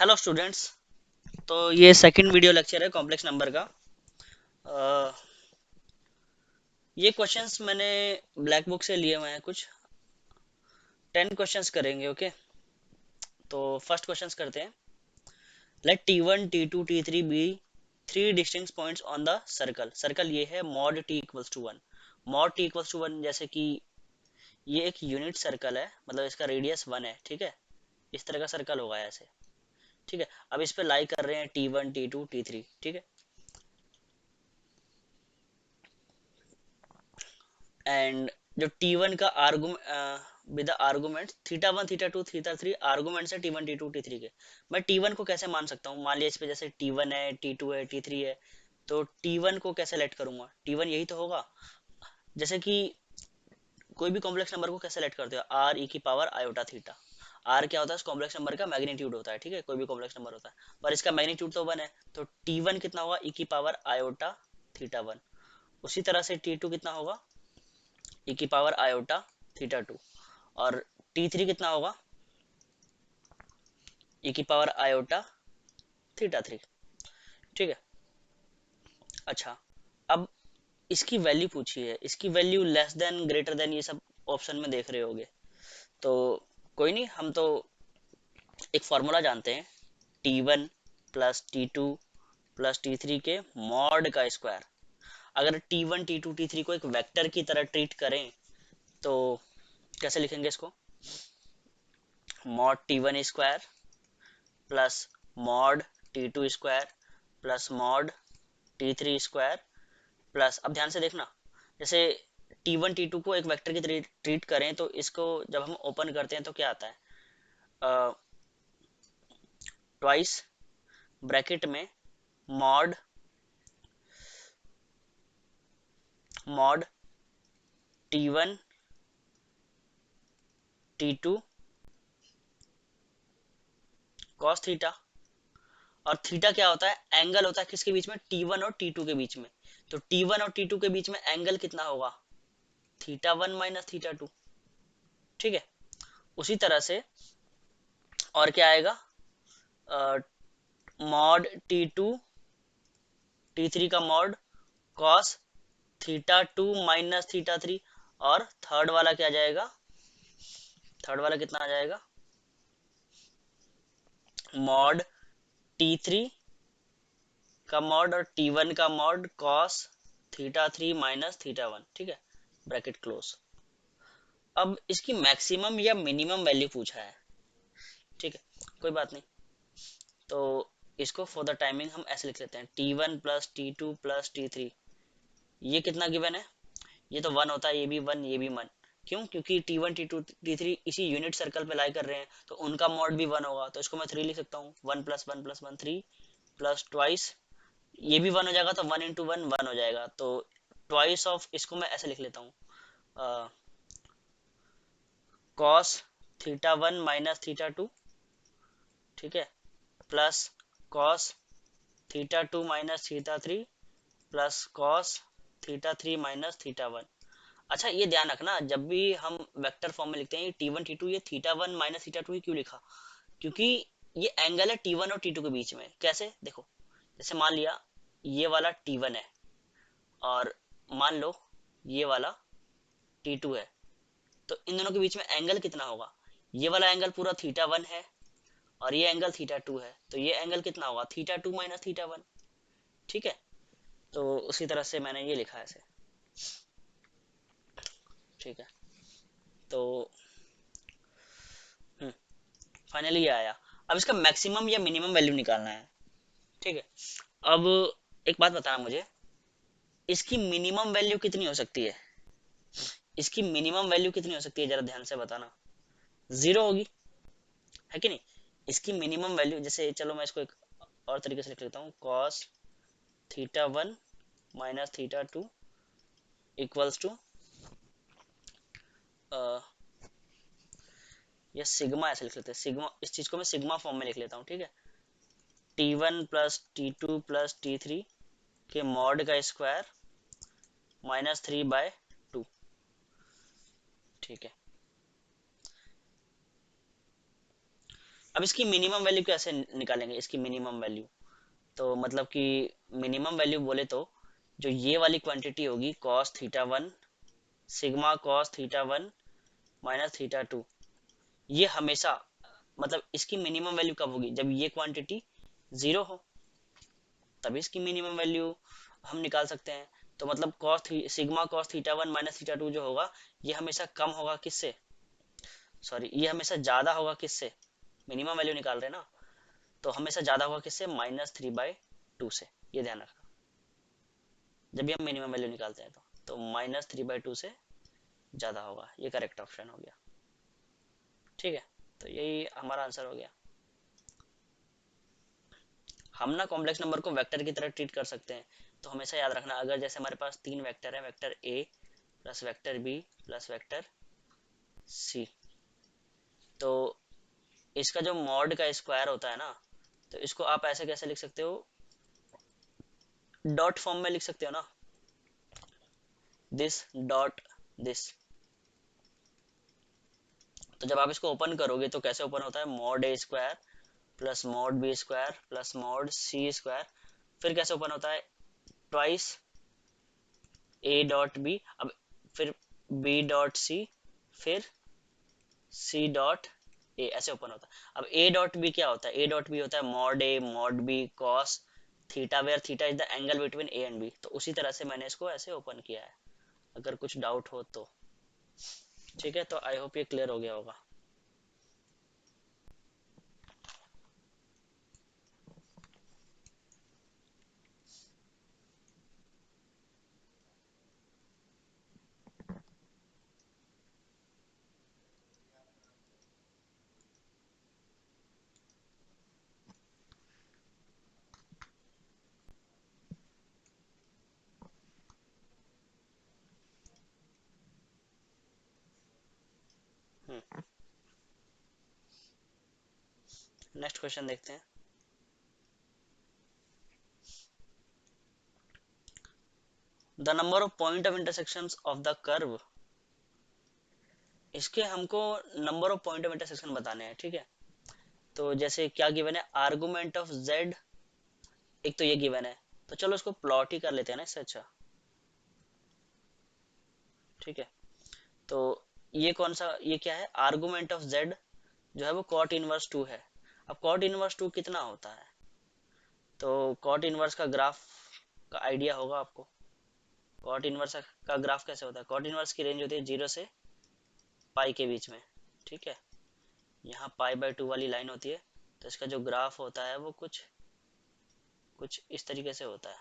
Hello students. तो ये second video lecture है कॉम्प्लेक्स नंबर का। अ, ये क्वेश्चंस मैंने ब्लैक बुक से लिए हुए हैं। कुछ 10 क्वेश्चंस करेंगे। ओके, तो फर्स्ट क्वेश्चंस करते हैं। Let T1 T2 T3 be three distinct points on the circle. Circle ये है mod T equals to 1। Mod T equals to 1 जैसे कि ये एक यूनिट सर्कल है, मतलब इसका रेडियस 1 है। ठीक है, इस तरह का सर्कल होगा ऐसे। ठीक है, अब इस पे लाई कर रहे हैं T1 T2 T3। ठीक है, एंड जो T1 का argument with the argument theta 1 theta 2 theta 3 arguments है T1 T2 T3 के। मैं T1 को कैसे मान सकता हूँ? मान लिया इस पे जैसे T1 है, T2 है, T3 है, तो T1 को कैसे लेट करूंगा? T1 यही तो होगा। जैसे कि कोई भी कॉम्प्लेक्स नंबर को कैसे लेट करते हो? आर ई की पावर आयोटा थीटा। आर क्या होता है? कॉम्प्लेक्स नंबर का मैग्नीट्यूड होता है। ठीक है, कोई भी कॉम्प्लेक्स नंबर होता है, पर इसका मैग्नीट्यूड तो 1 है, तो T1 कितना होगा? ई की पावर आयोटा थीटा 1। उसी तरह से T2 कितना होगा? ई की पावर आयोटा थीटा 2। और T3 कितना होगा? ई की पावर आयोटा थीटा 3। ठीक है, अच्छा, अब इसकी वैल्यू पूछी है। इसकी value less than greater than ये सब ऑप्शन में देख रहे होगे, तो कोई नहीं, हम तो एक फॉर्मूला जानते हैं। T1 plus T2 plus T3 के मॉड का स्क्वायर। अगर T1 T2 T3 को एक वेक्टर की तरह ट्रीट करें तो कैसे लिखेंगे इसको? Mod T1 square plus mod T2 square plus mod T3 square plus, अब ध्यान से देखना, जैसे T1 T2 को एक वेक्टर की तरह ट्रीट करें तो इसको जब हम ओपन करते हैं तो क्या आता है? ट्वाइस ब्रैकेट में mod mod T1 T2 cos theta. और थीटा क्या होता है? एंगल होता है किसके बीच में? T1 और T2 के बीच में। तो T1 और T2 के बीच में एंगल कितना होगा? Theta 1 minus theta 2। ठीक है, उसी तरह से और क्या आएगा? मॉड T2 T3 का mod cos theta 2 minus theta 3। और थर्ड वाला क्या जाएगा? थर्ड वाला कितना आ जाएगा? मॉड T3 का मॉड और T1 का mod cos theta 3 minus theta 1। ठीक है, ब्रैकेट क्लोज। अब इसकी मैक्सिमम या मिनिमम वैल्यू पूछा है। ठीक है, कोई बात नहीं, तो इसको फॉर द टाइमिंग हम ऐसे लिख लेते हैं T1 plus T2 plus T3। ये कितना गिवन है? ये तो 1 होता है, ये भी 1, ये भी 1। क्यों? क्योंकि T1 T2 T3 इसी यूनिट सर्कल पे लाई कर रहे हैं, तो उनका मॉड भी 1 होगा, तो इसको मैं 3 लिख सकता हूँ। 1 प्लस 1 प्लस 1 3 प्लस ट्वाइस, ये भी 1 हो जाएगा, तो 1 इंटू 1 1 हो जाएगा, तो ट्वाइस ऑफ इसको मैं ऐसे लिख लेता हूँ, कॉस थीटा 1 माइनस थीटा 2। ठीक है, plus cos theta 2 minus theta 3 plus cos theta 3 minus theta 1। अच्छा, ये ध्यान रखना, जब भी हम वेक्टर फॉर्म में लिखते हैं T1 T2, ये थीटा 1 माइनस थीटा 2 ही क्यों लिखा? क्योंकि ये एंगल है T1 और T2 के बीच में। कैसे? देखो, जैसे मान लिया ये वाला T1 है और मान लो ये वाला T2 है, तो इन दोनों के बीच में एंगल कितना होगा? ये वाला एंगल पूरा थीटा 1 है और ये एंगल थीटा 2 है, तो ये एंगल कितना होगा? Theta 2 minus theta 1। ठीक है, तो उसी तरह से मैंने ये लिखा है ऐसे। ठीक है, तो फाइनली ये आया। अब इसका मैक्सिमम या मिनिमम वैल्यू निकालना है। ठीक है, अब एक बात बताना मुझे, इसकी मिनिमम वैल्यू कितनी हो सकती है? इसकी मिनिमम वैल्यू कितनी हो सकती है, जरा ध्यान से बताना। 0 होगी, है कि नहीं? इसकी मिनिमम वैल्यू, जैसे चलो मैं इसको एक और तरीके से लिख लेता हूँ, cos theta 1 minus theta 2 equals to, या सिग्मा ऐसे लिख लेते हैं। सिग्मा, इस चीज को मैं सिग्मा फॉर्म में लिख लेता हूँ। ठीक है, T1 plus T2 plus T3 के मॉड का स्क्वायर माइनस 3/2। ठीक है, अब इसकी मिनिमम वैल्यू कैसे निकालेंगे, इसकी मिनिमम वैल्यू, तो मतलब कि मिनिमम वैल्यू बोले तो जो ये वाली क्वांटिटी होगी cos theta one sigma cos theta one minus theta two, ये हमेशा मतलब इसकी मिनिमम वैल्यू कब होगी, जब ये क्वांटिटी जीरो हो, तभी इसकी मिनिमम वैल्यू हम निकाल सकते हैं। तो मतलब sigma cos theta one minus theta two जो होगा ये हमेशा कम होगा किससे, सॉरी ये हमेशा ज्यादा होगा किससे, मिनिमम वैल्यू निकाल रहे हैं ना, तो हमेशा ज्यादा होगा किससे, -3/2 से, ये ध्यान रखना जब भी हम मिनिमम वैल्यू निकालते हैं तो -3/2 से ज्यादा होगा, ये करेक्ट ऑप्शन हो गया। ठीक है, तो यही हमारा आंसर हो गया। हम ना कॉम्प्लेक्स नंबर को वेक्टर की तरह ट्रीट कर सकते हैं, तो हमेशा याद रखना अगर जैसे हमारे पास 3 वेक्टर है, vector A plus vector B plus vector C, तो इसका जो मॉड का स्क्वायर होता है ना, तो इसको आप ऐसे कैसे लिख सकते हो, डॉट फॉर्म में लिख सकते हो ना, दिस डॉट दिस। तो जब आप इसको ओपन करोगे तो कैसे ओपन होता है, mod A square plus mod B square plus mod C square, फिर कैसे ओपन होता है, ट्वाइस ए डॉट बी, अब फिर बी डॉट सी, फिर सी डॉट ए, ऐसे ओपन होता है। अब ए डॉट बी क्या होता है, ए डॉट बी होता है mod A mod B cos theta, where theta is the angle between A and B, तो उसी तरह से मैंने इसको ऐसे ओपन किया है, अगर कुछ डाउट हो तो। ठीक है, तो आई होप ये क्लियर हो गया होगा। नेक्स्ट क्वेश्चन देखते हैं। The number of point of intersection of the curve, इसके हमको number of point of intersection बताने हैं। ठीक है, तो जैसे क्या गिवन है, आर्गुमेंट ऑफ जेड, एक तो ये गिवन है, तो चलो इसको प्लॉट ही कर लेते हैं ना इससे अच्छा। ठीक है, तो ये कौन सा, ये क्या है, आर्गुमेंट ऑफ जेड जो है वो कॉट इनवर्स 2 है। अब कॉट इनवर्स 2 कितना होता है, तो कॉट इनवर्स का ग्राफ का आइडिया होगा आपको, कॉट इनवर्स का ग्राफ कैसे होता है, कॉट इनवर्स की रेंज होती है 0 से पाई के बीच में। ठीक है, यहाँ पाई/2 वाली लाइन होती है, तो इसका जो ग्राफ होता है वो कुछ कुछ इस तरीके से होता है।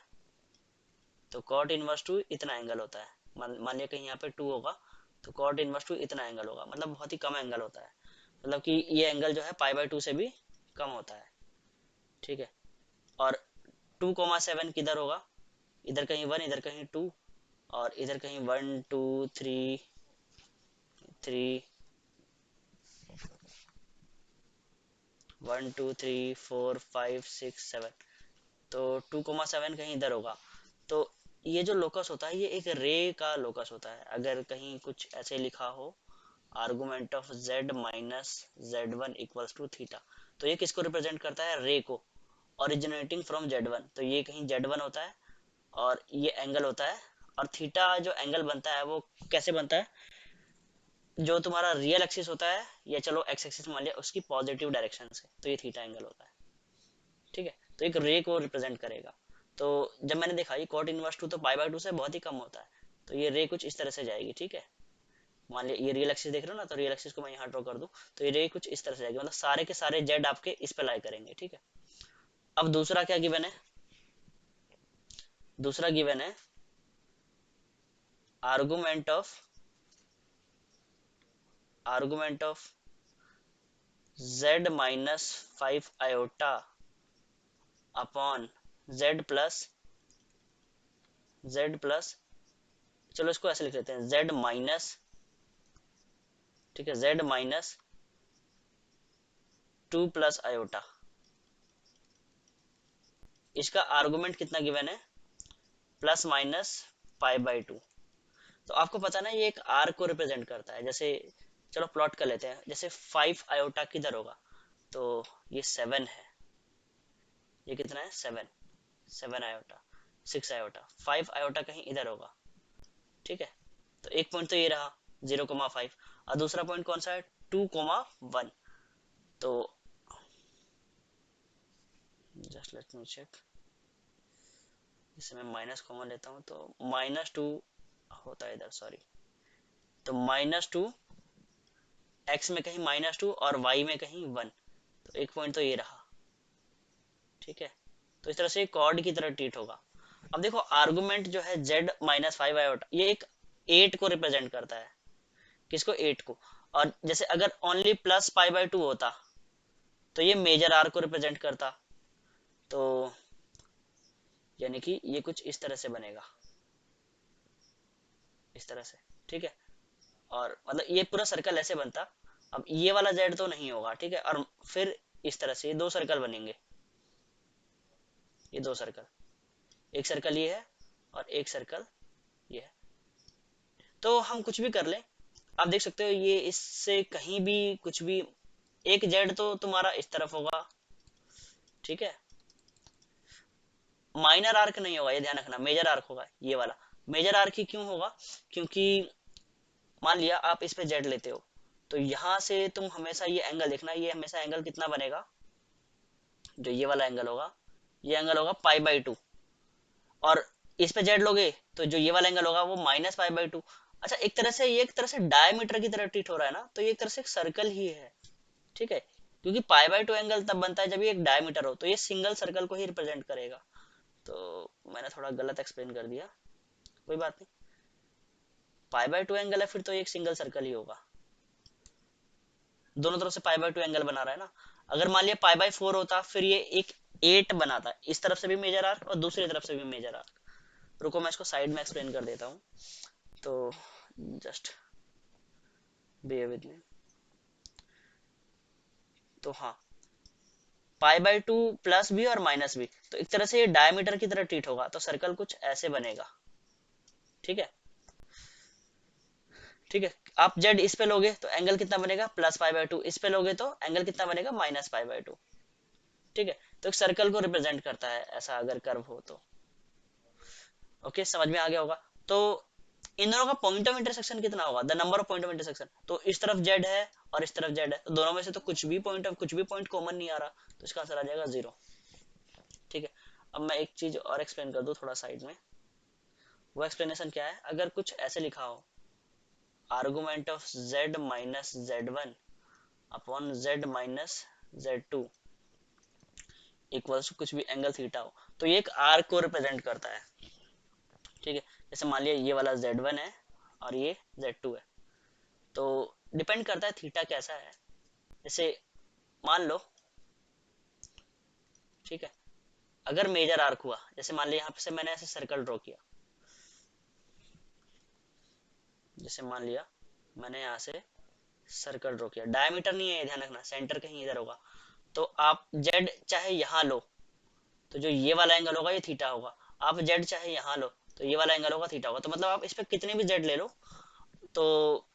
तो कॉट इनवर्स 2 इतना एंगल होता है, मान लिया कहीं यहाँ पे 2 होगा, तो कॉट इनवर्स 2 इतना एंगल होगा, मतलब बहुत ही कम एंगल होता है, मतलब कि ये एंगल जो है पाई/2 से भी कम होता है। ठीक है, और 2,7 किधर होगा, इधर कहीं 1 इधर कहीं 2, और इधर कहीं 1 2 3 3 1 2 3 4 5 6 7, तो 2,7 कहीं इधर होगा। तो ये जो लोकस होता है ये एक रे का लोकस होता है, अगर कहीं कुछ ऐसे लिखा हो, argument of z minus z1 equals to theta, तो ये किसको रिप्रेजेंट करता है, रे को, ओरिजिनेटिंग फ्रॉम z1, तो ये कहीं z1 होता है और ये एंगल होता है, और थीटा जो एंगल बनता है वो कैसे बनता है, जो तुम्हारा रियल एक्सिस होता है या चलो एक्स एक्सिस मान लिया, उसकी पॉजिटिव डायरेक्शन से, तो ये थीटा एंगल होता है। ठीक है, तो एक रे को रिप्रेजेंट करेगा। तो जब मैंने देखा ये कॉट इनवर्स 2 तो पाई/2 से बहुत ही कम होता है, तो ये रे कुछ इस तरह से जाएगी। ठीक है, मान लिया ये रियल एक्सिस देख रहे हो ना, तो रियल एक्सिस को मैं यहाँ ड्रॉ कर दूं, तो ये रे कुछ इस तरह से जाएगी, मतलब सारे के सारे जेड आपके इस पे लाई करेंगे। ठीक है, अब दूसरा क्या गिवन है, दूसरा गिवन है argument of z minus 5 iota upon z plus, चलो इसको ऐसे लिख लेते हैं z माइनस, ठीक है, z माइनस 2 प्लस आयोटा, इसका आर्गुमेंट कितना गिवन है, प्लस माइनस पाई/2। तो आपको पता ना ये एक आर को रिप्रेजेंट करता है, जैसे चलो प्लॉट कर लेते हैं, जैसे 5 आयोटा किधर होगा, तो ये 7 है, ये कितना है 7, 7 आयोटा, 6 आयोटा, 5 आयोटा कहीं इधर होगा, ठीक है। तो एक पॉइंट तो ये रहा 0,5, और दूसरा पॉइंट कौन सा है 2,1। तो जस्ट लेट मी चेक, इसमें माइनस कॉमन लेता हूँ तो -2 होता है इधर, सॉरी। तो -2, x में कहीं -2 और y में कहीं 1, तो एक पॉइंट तो ये रहा, ठीक है। तो इस तरह से कॉर्ड की तरह ट्रीट होगा। अब देखो आर्गुमेंट जो है z -5 आयोटा, ये एक 8 को रिप्रेजेंट करता है, किसको 8 को। और जैसे अगर ओनली +π/2 होता तो ये मेजर आर को रिप्रेजेंट करता, तो यानी कि ये कुछ इस तरह से बनेगा, इस तरह से, ठीक है। और मतलब ये पूरा सर्कल ऐसे बनता। अब ये वाला जेड तो नहीं होगा, ठीक है। और फिर इस तरह से ये दो सर्कल बनेंगे, ये दो सर्कल, एक सर्कल ये है और एक सर्कल ये है। तो हम कुछ भी कर लें, आप देख सकते हो ये इससे कहीं भी कुछ भी, एक जेड तो तुम्हारा इस तरफ होगा, ठीक है। माइनर आर्क नहीं होगा, ये ध्यान रखना, मेजर आर्क होगा ये वाला। मेजर आर्क ही क्यों होगा, क्योंकि मान लिया आप इस पे जेड लेते हो, तो यहां से तुम हमेशा ये एंगल देखना, ये हमेशा एंगल कितना बनेगा, जो ये वाला एंगल होगा, ये एंगल होगा π/2। और इस पे जेड लोगे तो जो ये वाला एंगल होगा वो -π/2। अच्छा, एक तरह से ये एक तरह से डायमीटर की तरह ट्रीट हो रहा है ना, तो ये एक तरह से एक सर्कल ही है, ठीक है। क्योंकि π/2 एंगल तब बनता है जब ये एक डायमीटर हो, तो ये सिंगल सर्कल को ही रिप्रेजेंट करेगा। तो मैंने थोड़ा गलत एक्सप्लेन कर दिया, कोई बात नहीं। π/2 एंगल है फिर तो ये एक सिंगल सर्कल ही होगा, दोनों तरफ से π/2 एंगल बना रहा है ना। अगर मान लिया π/4 होता फिर ये एक 8 बनाता, इस तरफ से भी मेजर आर्क और दूसरी तरफ से भी मेजर आर्क। रुको मैं इसको साइड में एक्सप्लेन कर देता हूँ, तो जस्ट बियर विद मी। तो हाँ, π/2 प्लस भी और माइनस भी, तो एक तरह से ये डायमीटर की तरह ट्रीट होगा, तो सर्कल कुछ ऐसे बनेगा, ठीक है। ठीक है, आप जेड इस पे लोगे तो एंगल कितना बनेगा +π/2, इस पे लोगे तो एंगल कितना बनेगा -π/2, ठीक है। तो एक सर्कल को रिप्रेजेंट करता है ऐसा, अगर कर्व हो तो। ओके, समझ में आ गया होगा। तो इन दोनों का पॉइंट ऑफ इंटरसेक्शन कितना होगा, the number of point of intersection. तो इस तरफ जेड है और इस तरफ जेड है, तो दोनों में से तो कुछ भी पॉइंट कॉमन नहीं आ रहा, तो इसका आंसर आ जाएगा 0, ठीक है। अब मैं एक चीज और एक्सप्लेन कर दूं थोड़ा साइड में। वो एक्सप्लेनेशन क्या है, अगर कुछ ऐसे लिखा हो, argument of z-z1 upon z-z2 equals कुछ भी एंगल थीटा हो, तो ये एक आर्क को रिप्रेजेंट करता है, ठीक है। जैसे मान लिया ये वाला z1 है और ये z2 है, तो डिपेंड करता है थीटा कैसा है। जैसे मान लो, ठीक है, अगर मेजर आर्क हुआ, जैसे मान लिया यहाँ से मैंने ऐसे सर्कल ड्रॉ किया, जैसे मान लिया मैंने यहाँ से सर्कल ड्रॉ किया, डायमीटर नहीं है, ध्यान रखना, सेंटर कहीं इधर होगा। तो आप जेड चाहे यहाँ लो, तो जो ये वाला एंगल होगा ये थीटा होगा। आप जेड चाहे यहाँ लो तो ये वाला एंगल होगा थीटा होगा। तो मतलब आप इस पे कितने भी जेड ले लो, तो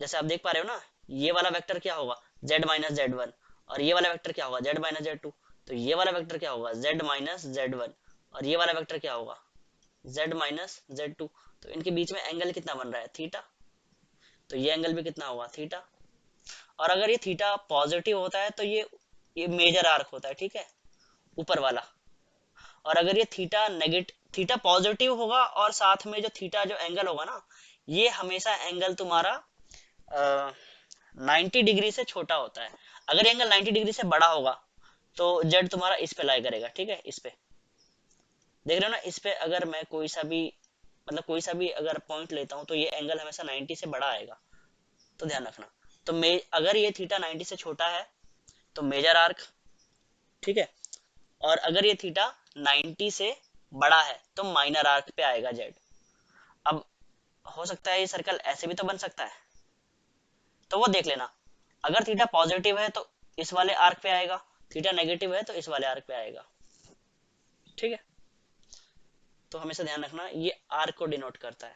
जैसे आप देख पा रहे हो ना, ये वाला वेक्टर क्या होगा z-z1, और ये वाला वेक्टर क्या होगा z-z2। तो ये वाला वेक्टर क्या होगा z-z1, और ये वाला वेक्टर क्या होगा z-z2। तो इनके बीच में एंगल कितना बन रहा है थीटा, तो ये एंगल भी कितना होगा थीटा। और अगर ये थीटा पॉजिटिव होता है तो ये मेजर आर्क होता है, ठीक है, ऊपर वाला। और अगर ये थीटा नेगेटिव, थीटा पॉजिटिव होगा और साथ में जो थीटा जो एंगल होगा ना, ये हमेशा एंगल तुम्हारा 90 डिग्री से छोटा होता है। अगर एंगल 90 डिग्री से बड़ा होगा तो जेड तुम्हारा इस पे लाई करेगा, ठीक है, इस पे देख रहे हो ना, इस पे अगर मैं कोई सा भी मतलब कोई सा भी अगर पॉइंट लेता हूँ तो ये एंगल हमेशा 90 से बड़ा आएगा, तो ध्यान रखना। तो अगर ये थीटा 90 से छोटा है तो मेजर आर्क, ठीक है। और अगर ये थीटा 90 से बड़ा है तो माइनर आर्क पे आएगा जेड। अब हो सकता है ये सर्कल ऐसे भी तो बन सकता है, तो वो देख लेना। अगर थीटा पॉजिटिव है तो इस वाले आर्क पे आएगा, थीटा नेगेटिव है तो इस वाले आर्क पे आएगा, ठीक है। तो हमेशा ध्यान रखना ये आर्क को डिनोट करता है।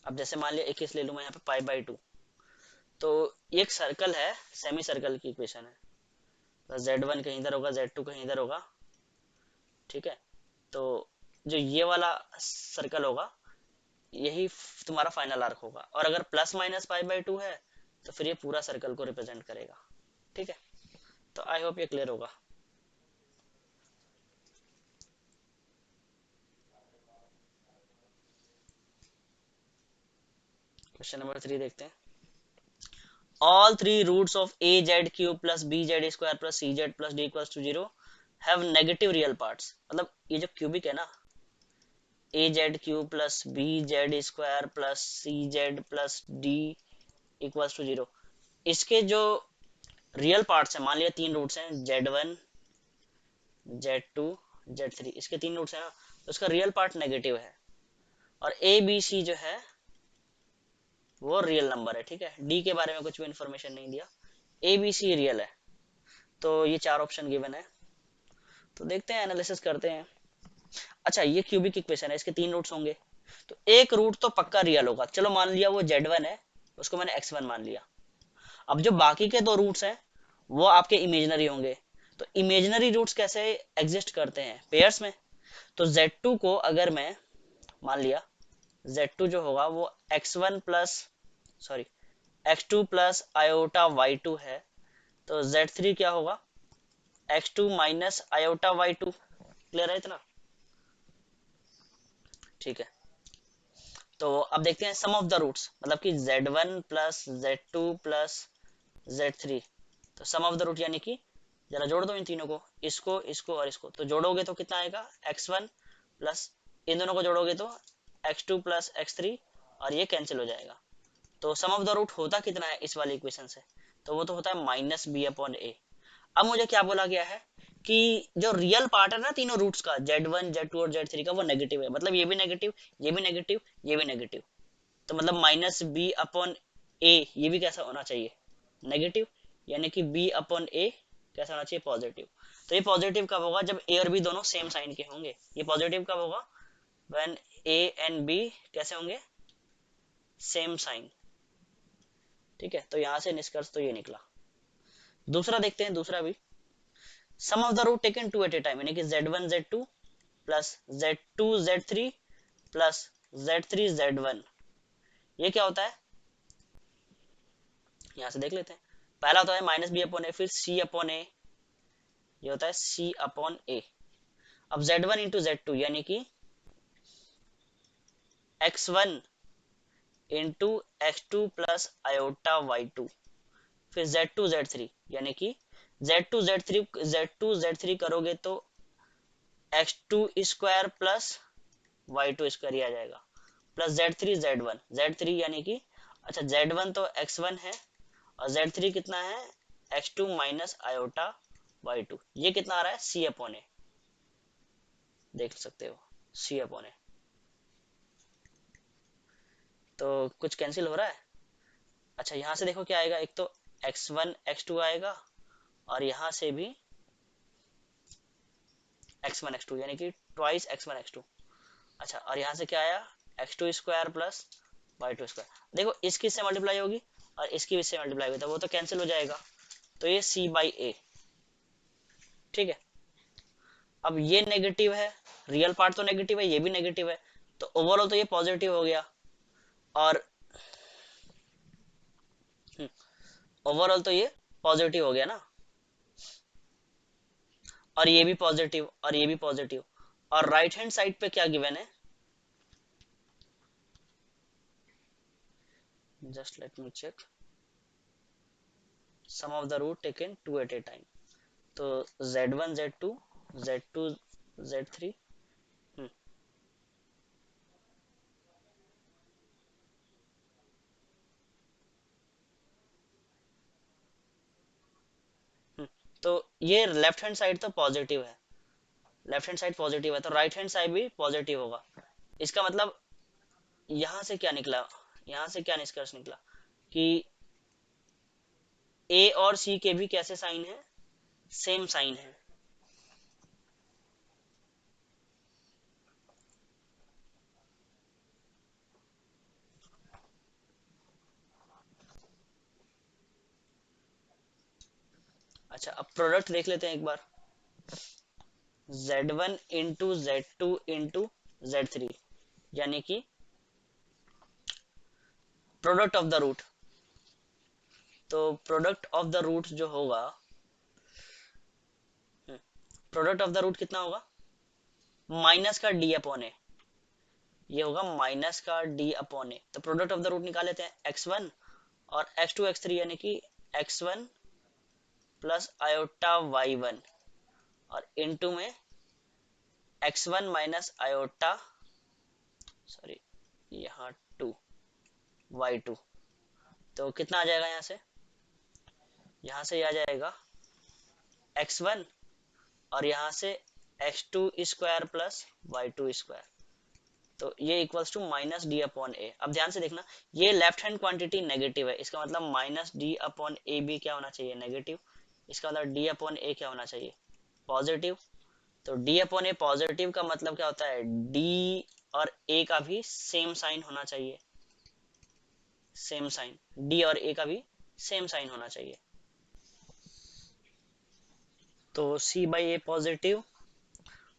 अब जैसे मान लिया 21 ले लूँ मैं यहाँ पे पाई/2, तो ये एक सर्कल है, सेमी सर्कल की इक्वेशन है। तो Z1 कहीं इधर होगा, Z2 कहीं इधर होगा, ठीक है। तो जो ये वाला सर्कल होगा यही तुम्हारा फाइनल आर्क होगा, और अगर प्लस माइनस पाई/2 है तो फिर ये पूरा सर्कल को रिप्रेजेंट करेगा, ठीक है। तो आई होप ये क्लियर होगा। क्वेश्चन नंबर 3 देखते हैं। All three roots of az cube plus bz square plus cz plus d equals to 0 have negative real parts। मतलब ये जो क्यूबिक है ना, az cube plus bz square plus cz plus d equals to 0, इसके जो real parts हैं, मान लिया 3 रूट्स हैं z1 z2 z3, इसके 3 रूट्स हैं ना, तो उसका रियल पार्ट नेगेटिव है। और ए बी सी जो है वो रियल नंबर है, ठीक है। डी के बारे में कुछ भी इंफॉर्मेशन नहीं दिया, ए बी सी रियल है। तो ये 4 ऑप्शन गिवन है। तो देखते हैं, एनालिसिस करते हैं। अच्छा, ये क्यूबिक इक्वेशन है, इसके 3 रूट्स होंगे, तो एक रूट तो पक्का रियल होगा। चलो मान लिया वो z1 है, उसको मैंने x1 मान लिया। अब जो बाकी के 2 रूट्स हैं वो आपके इमेजिनरी होंगे। तो इमेजिनरी रूट्स कैसे एग्जिस्ट करते हैं? पेयर्स में। तो z2 को अगर मैं मान लिया, z2 जो होगा वो x1 plus sorry x2 plus iota y2 है, तो z3 क्या होगा? x2 minus iota y2। Clear है इतना? ठीक है। तो अब देखते हैं सम ऑफ द रूट्स, मतलब कि z1 plus z2 plus z3। तो सम ऑफ द रूट यानी कि जरा जोड़ दो इन तीनों को, इसको इसको और इसको, तो जोड़ोगे तो कितना आएगा? x1 प्लस, इन दोनों को जोड़ोगे तो x2 प्लस x3, और ये कैंसिल हो जाएगा। तो सम ऑफ द रूट होता कितना है इस वाली इक्वेशन से? तो वो तो होता है माइनस बी अपॉन ए। अब मुझे क्या बोला गया है कि जो रियल पार्ट है ना तीनों रूट्स का, z1 z2 और z3 का, वो नेगेटिव है। मतलब ये भी नेगेटिव, ये भी नेगेटिव, ये भी नेगेटिव। तो मतलब माइनस बी अपॉन ए ये भी कैसा होना चाहिए? नेगेटिव। यानी कि बी अपॉन ए कैसा होना चाहिए? पॉजिटिव। तो ये पॉजिटिव कब होगा? जब ए और बी दोनों सेम साइन के होंगे। ये पॉजिटिव कब होगा? व्हेन ए एंड बी कैसे होंगे? Same sign. ठीक है, तो यहां से निष्कर्ष तो ये निकला। दूसरा देखते हैं, दूसरा भी। Sum of the root taken two at a time, यानी कि z1 z2 plus z2 z3 plus z3 z1, ये क्या होता है? यहां से देख लेते हैं। पहला होता है माइनस बी अपॉन ए, फिर सी अपॉन ए, ये होता है सी अपॉन ए। अब z1 इंटू z2 यानी कि x1 into x2 plus iota y2, फिर z2 z3 यानी कि z2 z3 करोगे तो x2 square plus y2 square ही आ जाएगा, प्लस z3 z1 z3 यानी कि, अच्छा z1 तो x1 है, और z3 कितना है? x2 minus iota y2। ये कितना आ रहा है? c अपॉन ए, देख सकते हो, c अपॉन ए। तो कुछ कैंसिल हो रहा है? अच्छा, यहां से देखो क्या आएगा, एक तो x1 x2 आएगा, और यहां से भी x1 x2 यानी कि ट्वाइस x1 x2। अच्छा, और यहाँ से क्या आया? x2 square plus y2 square. देखो इसकी से मल्टीप्लाई होगी और इसकी भी से मल्टीप्लाई होगी, तो वो तो कैंसिल हो जाएगा। तो ये c बाई ए, ठीक है। अब ये नेगेटिव है, रियल पार्ट तो नेगेटिव है, ये भी नेगेटिव है, तो ओवरऑल तो ये पॉजिटिव हो गया। और ओवरऑल तो ये पॉजिटिव हो गया ना, और ये भी पॉजिटिव और ये भी पॉजिटिव। और राइट हैंड साइड पे क्या गिवन है? Just let me check. Some of the root taken two at a time, तो z1 z2 z2 z3। तो ये लेफ्ट हैंड साइड तो पॉजिटिव है, लेफ्ट हैंड साइड पॉजिटिव है, तो राइट हैंड साइड भी पॉजिटिव होगा। इसका मतलब यहां से क्या निकला, यहां से क्या निष्कर्ष निकला कि ए और सी के भी कैसे साइन है? सेम साइन है। अच्छा अब प्रोडक्ट देख लेते हैं एक बार, Z1 into Z2 into Z3, यानी कि प्रोडक्ट ऑफ द रूट। तो प्रोडक्ट ऑफ द रूट जो होगा, प्रोडक्ट ऑफ द रूट कितना होगा, माइनस का डी अपॉन ए, ये होगा माइनस का डी अपॉन ए। तो प्रोडक्ट ऑफ द रूट निकाल लेते हैं, x1 और x2 x3, यानी कि x1 प्लस आयोटा y1 और इनटू में x1 माइनस आयोटा, सॉरी यहाँ 2 y2। तो कितना आ जाएगा यहाँ से आ जाएगा x1 और यहाँ से x2 square plus y2 square. तो ये equals to minus D upon A. अब ध्यान से देखना, ये लेफ्ट हैंड क्वांटिटी नेगेटिव है, इसका मतलब माइनस डी अपॉन ए भी क्या होना चाहिए, नेगेटिव। इसका मतलब डी अपॉन ए क्या होना चाहिए, पॉजिटिव। तो डी अपॉन ए पॉजिटिव का मतलब क्या होता है, डी और ए का भी सेम साइन होना चाहिए, सेम साइन, डी और ए का भी सेम साइन होना चाहिए। तो सी बाई ए पॉजिटिव,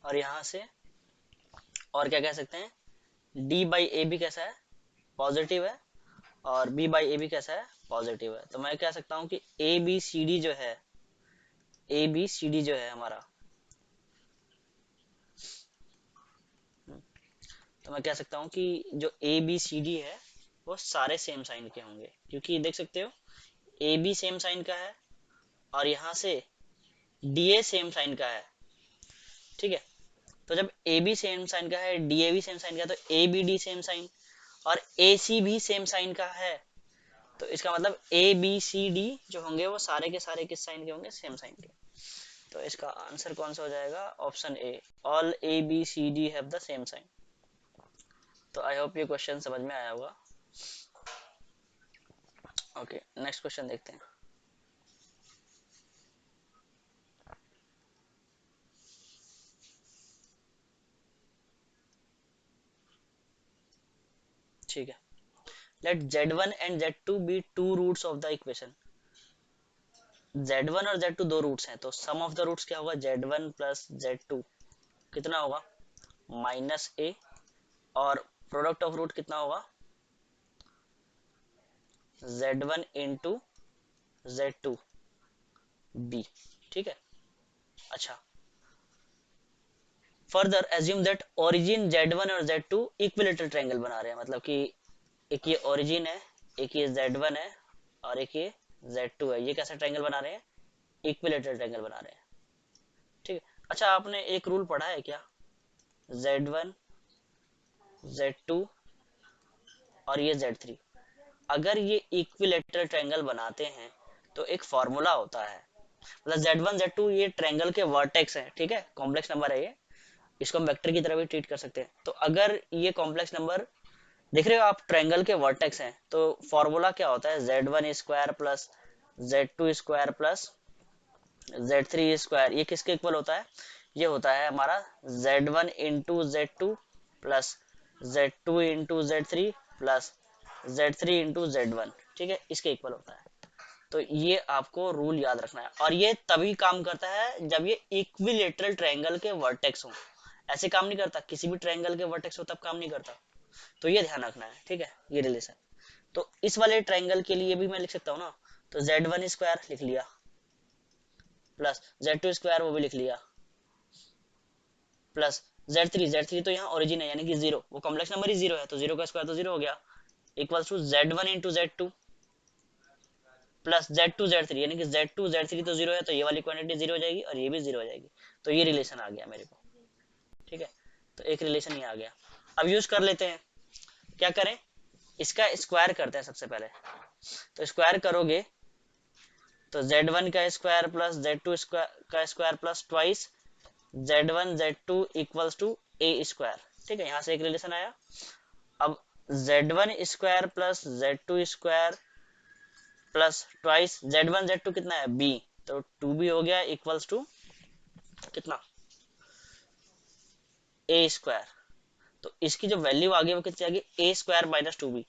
और यहाँ से और क्या कह सकते हैं, डी बाई ए भी कैसा है, पॉजिटिव है, और बी बाई ए भी कैसा है, पॉजिटिव है। तो मैं कह सकता हूँ कि ए बी सी डी जो है, ए बी सी डी जो है हमारा, तो मैं कह सकता हूँ कि जो ए बी सी डी है वो सारे सेम साइन के होंगे, क्योंकि देख सकते हो ए बी सेम साइन का है और यहाँ से डी ए सेम साइन का है, ठीक है। तो जब ए बी सेम साइन का है, डी ए भी सेम साइन का है, तो A B D same sign और ए सी भी सेम साइन का है। तो इसका मतलब ए बी सी डी जो होंगे वो सारे के सारे किस साइन के होंगे, सेम साइन के। तो इसका आंसर कौन सा हो जाएगा, option A, all A B C D have the same sign. तो आई होप ये क्वेश्चन समझ में आया होगा। ओके नेक्स्ट क्वेश्चन देखते हैं। ठीक है, let Z1 and Z2 be two roots of the equation. Z1 और Z2 दो रूट्स हैं, तो सम ऑफ द रूट्स क्या होगा, Z1 प्लस Z2 कितना होगा, माइनस ए, और प्रोडक्ट ऑफ रूट कितना होगा, Z1 इंटू Z2 B, ठीक है। अच्छा further assume that origin Z1 और Z2 इक्विलेटरल ट्रायंगल बना रहे हैं, मतलब कि एक ये ओरिजिन है, एक ये Z1 है और एक ये Z2 है, ये कैसा ट्रायंगल बना रहे हैं, इक्विलेटरल ट्रायंगल बना रहे हैं, ठीक है। अच्छा आपने एक रूल पढ़ा है क्या, Z1 Z2 और ये Z3, अगर ये इक्विलेटरल ट्रायंगल बनाते हैं तो एक फॉर्मूला होता है, मतलब Z1 Z2 ये ट्रायंगल के वर्टेक्स हैं, ठीक है, कॉम्प्लेक्स नंबर है ये, इसको हम वेक्टर की तरह भी ट्रीट कर सकते हैं। तो अगर ये कॉम्प्लेक्स नंबर देख रहे हो आप, ट्रायंगल के वर्टेक्स हैं, तो फॉर्मूला क्या होता है, Z1 square plus Z2 square plus Z3 square, ये किसके इक्वल होता है, ये होता है हमारा Z1 into Z2 plus Z2 into Z3 plus Z3 into Z1, ठीक है, इसके इक्वल होता है। तो ये आपको रूल याद रखना है, और ये तभी काम करता है जब ये इक्विलेटरल ट्रायंगल के वर्टेक्स हो, ऐसे काम नहीं करता, किसी भी ट्रायंगल के वर्टेक्स हो तब काम नहीं करता। तो ये ध्यान रखना है, ठीक है, ये रिलेशन। तो इस वाले ट्रायंगल के लिए भी मैं लिख सकता हूँ ना, तो Z1 स्क्वायर लिख लिया प्लस Z2 स्क्वायर वो भी लिख लिया प्लस Z3 तो यहाँ ओरिजिन है यानी कि जीरो, वो कॉम्प्लेक्स नंबर ही जीरो है, तो जीरो का स्क्वायर तो जीरो हो गया, equals to Z1 into Z2 plus Z2 Z3, यानी कि Z2 Z3 तो जीरो है, तो ये वाली क्वांटिटी जीरो हो जाएगी और ये भी जीरो हो जाएगी। तो ये रिलेशन आ गया मेरे को, ठीक है। तो एक रिलेशन ये आ गया। अब यूज कर लेते हैं, क्या करें, इसका स्क्वायर करते हैं सबसे पहले। तो स्क्वायर करोगे तो Z1 का स्क्वायर प्लस Z2 का square plus twice Z1 Z2 equals to A square, ठीक है, यहाँ से एक रिलेशन आया। अब Z1 square plus Z2 square plus twice Z1 Z2 कितना है B, तो 2B हो गया इक्वल्स टू कितना, ए स्क्वायर। तो इसकी जो वैल्यू आ गई वो कितनी आ गई, ए स्क्वायर माइनस 2B।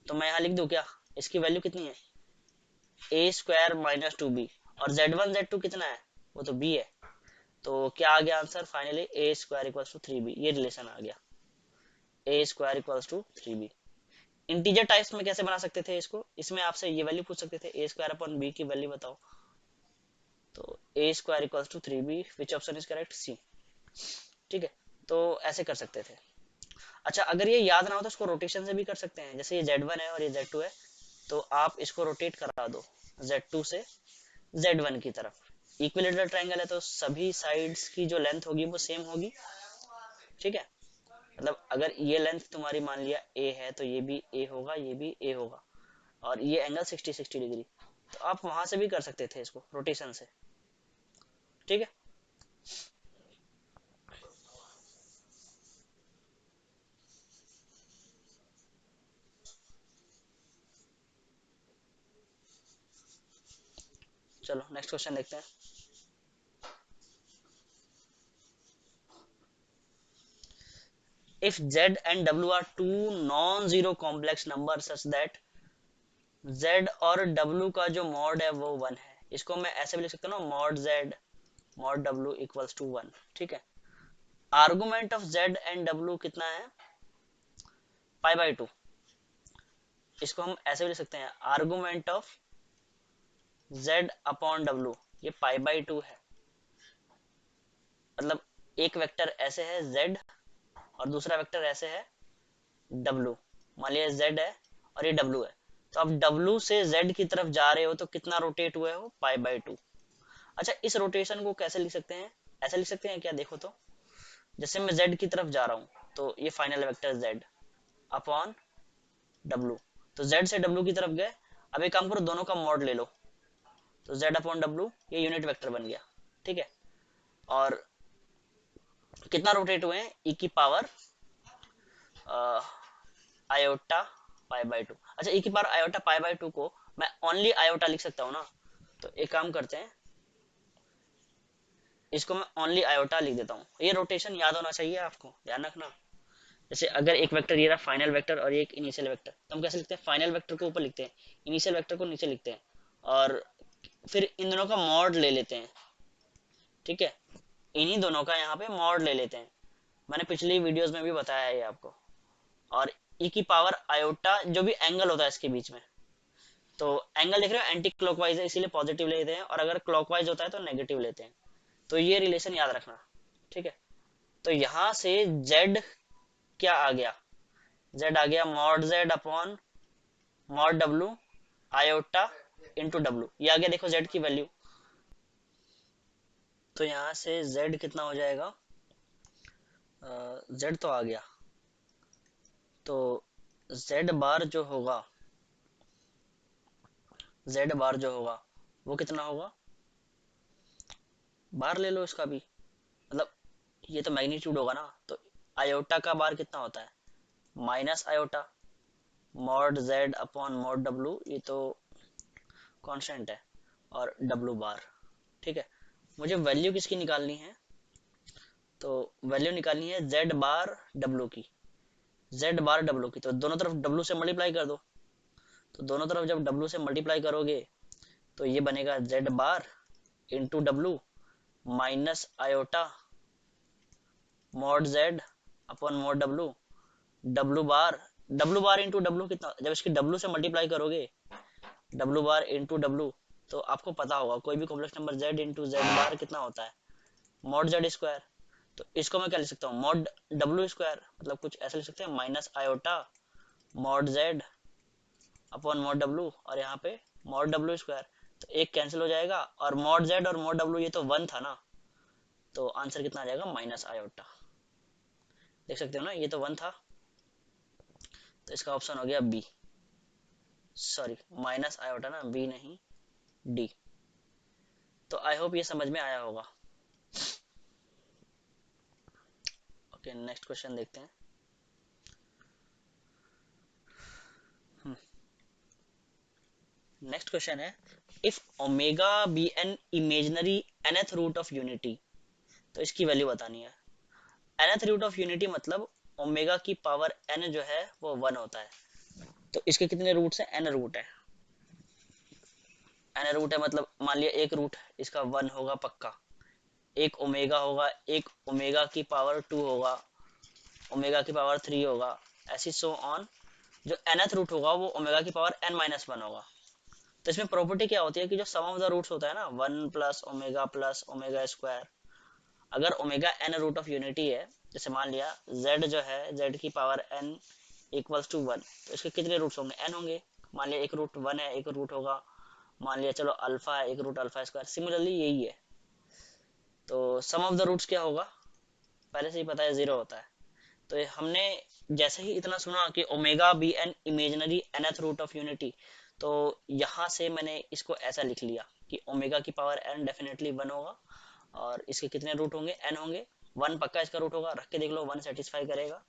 तो मैं यहाँ लिख दूं क्या, इसकी वैल्यू कितनी है, ए स्क्वायर माइनस 2B, और Z1 Z2 कितना है, वो तो B है। तो क्या आ गया answer finally, A square equals to 3b, ये रिलेशन आ गया, A square equals to 3b। Integer types में कैसे बना सकते थे इसको, इसमें आपसे ये वैल्यू पूछ सकते थे, ए स्क्वायर अपॉन बी की वैल्यू बताओ, तो A square equals to 3b, which option is correct, C. ठीक है, तो ऐसे कर सकते थे। अच्छा, अगर ये याद ना हो तो इसको रोटेशन से भी कर सकते हैं, जैसे ये Z1 है और ये Z2 है, तो आप इसको रोटेट करा दो Z2 से Z1 की तरफ। इक्विलेटरल ट्रायंगल है तो सभी साइड्स की जो लेंथ होगी वो सेम होगी। ठीक है, मतलब अगर ये लेंथ तुम्हारी मान लिया ए है तो ये भी ए होगा, ये भी ए होगा, और ये एंगल 60 डिग्री, तो आप वहां से भी कर सकते थे इसको रोटेशन से। ठीक है, चलो नेक्स्ट क्वेश्चन देखते हैं। If Z and W are two non-zero complex numbers such that Z और W का जो मॉड है वो 1 है, इसको मैं ऐसे भी लिख सकता हूँ ना, mod Z mod W equals to 1। ठीक है, argument of Z and W कितना है, π/2। इसको हम ऐसे भी लिख सकते हैं, argument of Z upon W, ये π/2 है। मतलब एक वेक्टर ऐसे है Z और दूसरा वेक्टर ऐसे है W। मान लिया Z है और ये W है, तो अब W से Z की तरफ जा रहे हो तो कितना रोटेट हुए हो, π/2। अच्छा, इस रोटेशन को कैसे लिख सकते हैं, ऐसे लिख सकते हैं क्या, देखो तो, जैसे मैं Z की तरफ जा रहा हूँ तो ये final vector Z upon W, तो Z से W की तरफ गए। अब एक काम करो, दोनों का मॉड ले लो, तो Z अपॉन W ये यूनिट वेक्टर बन गया। ठीक है, और कितना रोटेट हुए हैं, e की पावर आयोटा π/2। अच्छा, e की पावर आयोटा π/2 को मैं ओनली आयोटा लिख सकता हूँ ना, तो एक काम करते हैं, इसको मैं ओनली आयोटा लिख देता हूँ। ये रोटेशन याद होना चाहिए आपको, ध्यान रखना। जैसे अगर एक वेक्टर ये रहा फाइनल वेक्टर और ये एक इनिशियल वेक्टर, तो हम कैसे लिखते हैं, फाइनल वेक्टर को ऊपर लिखते हैं, इनिशियल वेक्टर को नीचे लिखते हैं, और फिर इन दोनों का मॉड ले लेते हैं। ठीक है, इन्हीं दोनों का यहाँ पे मॉड ले लेते हैं, मैंने पिछली वीडियोस में भी बताया है ये आपको। और ई की पावर आयोटा जो भी एंगल होता है इसके बीच में, तो एंगल देख रहे हो एंटी क्लॉकवाइज है इसीलिए पॉजिटिव लेते हैं, और अगर क्लॉकवाइज होता है तो नेगेटिव लेते हैं। तो ये रिलेशन याद रखना। ठीक है, तो यहाँ से z क्या आ गया, z आ गया mod z upon mod w iota into w, ये आ गया, देखो z की वैल्यू। तो यहाँ से z कितना हो जाएगा, z तो आ गया, तो z बार जो होगा, z बार जो होगा वो कितना होगा, बार ले लो इसका भी, मतलब ये तो मैग्नीट्यूड होगा ना, तो आयोटा का बार कितना होता है, minus iota mod z upon mod w, ये तो कांस्टेंट है, और w बार। ठीक है, मुझे वैल्यू किसकी निकालनी है, तो वैल्यू निकालनी है z बार w की, z बार w की, तो दोनों तरफ w से मल्टीप्लाई कर दो। तो दोनों तरफ जब w से मल्टीप्लाई करोगे तो ये बनेगा z bar into w minus iota mod z upon mod w, w bar into w कितना, जब इसकी w से मल्टीप्लाई करोगे w बार इंटू w, तो आपको पता होगा कोई भी complex number z into z बार कितना होता है, मॉड z स्क्वायर। तो इसको मैं क्या लिख सकता हूँ, मॉड w स्क्वायर, मतलब कुछ ऐसा लिख सकते हैं, minus iota mod z upon mod w, और यहाँ पे मॉड w स्क्वायर, तो एक कैंसिल हो जाएगा, और मॉड z और मॉड w ये तो 1 था ना, तो आंसर कितना आ जाएगा, माइनस आयोटा। देख सकते हो ना, ये तो 1 था, तो इसका ऑप्शन हो गया बी, सॉरी माइनस आयोटा ना, बी नहीं डी। तो आई होप ये समझ में आया होगा। ओके, नेक्स्ट क्वेश्चन देखते हैं। नेक्स्ट क्वेश्चन है, if omega be an imaginary nth root of unity, तो इसकी वैल्यू बतानी है। nth रूट ऑफ यूनिटी मतलब ओमेगा की पावर n जो है वो 1 होता है, तो इसके कितने रूट्स हैं, n रूट है। एन रूट है मतलब मान लिया एक रूट इसका 1 होगा पक्का, एक ओमेगा होगा, एक ओमेगा की पावर 2 होगा, ओमेगा की पावर 3 होगा, ऐसी सो ऑन। जो nth रूट होगा वो ओमेगा की पावर n-1 होगा। तो इसमें प्रॉपर्टी क्या होती है कि जो सम ऑफ द रूट्स होता है ना, 1 प्लस ओमेगा स्क्वायर, अगर omega n root of unity है, जैसे मान लिया z जो है z की पावर n इक्वल्स टू 1, तो इसके कितने रूट्स होंगे, n होंगे। मान लिया एक रूट 1 है, एक रूट होगा, मान लिया चलो अल्फा है, एक रूट अल्फा स्क्वायर, सिमिलरली यही है। तो सम ऑफ द रूट्स क्या होगा, पहले से ही पता है 0 होता है। तो ये हमने जैसे ही इतना सुना कि omega be an imaginary nth root of unity, तो यहाँ से मैंने इसको ऐसा लिख लिया कि ओमेगा की पावर n डेफिनेटली 1 होगा, और इसके कितने रूट होंगे, n होंगे, 1 पक्का इसका रूट होगा, रख के देख लो 1 सेटिस्फाई करेगा।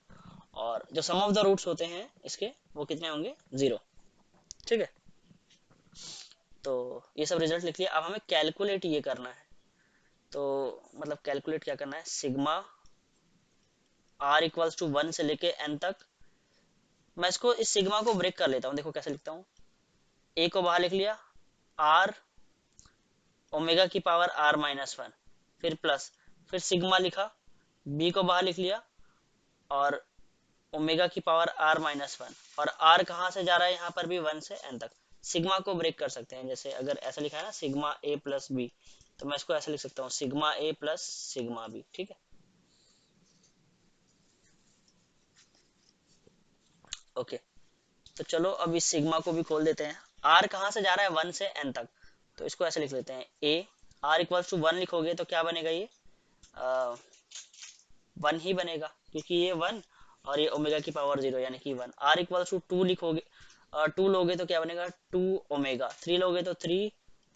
और जो सम ऑफ द रूट्स होते हैं इसके वो कितने होंगे, 0। ठीक है, तो ये सब रिजल्ट लिख लिया। अब हमें कैलकुलेट ये करना है, तो मतलब कैलकुलेट क्या करना है, सिग्मा r इक्वल्स टू 1 से लेके n तक। मैं इसको इस सिग्मा को ब्रेक कर लेता हूँ, देखो कैसे लिखता हूँ। a को बाहर लिख लिया, r ओमेगा की पावर r-1, फिर प्लस, फिर सिग्मा लिखा, b को बाहर लिख लिया, और ओमेगा की पावर r-1, और r कहाँ से जा रहा है, यहाँ पर भी 1 से n तक। सिग्मा को ब्रेक कर सकते हैं, जैसे अगर ऐसा लिखा है ना सिग्मा a प्लस बी, तो मैं इसको ऐसे लिख सकता हूँ sigma a plus sigma B. ठीक है, ओके। तो चलो अब इस सिग्मा को भी खोल देते हैं। r कहाँ से जा रहा है, 1 से n तक, तो इसको ऐसे लिख लेते हैं a, r इक्वल्स टू 1 लिखोगे तो क्या बनेगा, ये 1 ही बनेगा, क्योंकि ये 1 और ये ओमेगा की पावर 0 यानी कि 1। r इक्वल्स टू 2 लिखोगे, 2 लोगे तो क्या बनेगा, 2 ओमेगा, 3 लोगे तो 3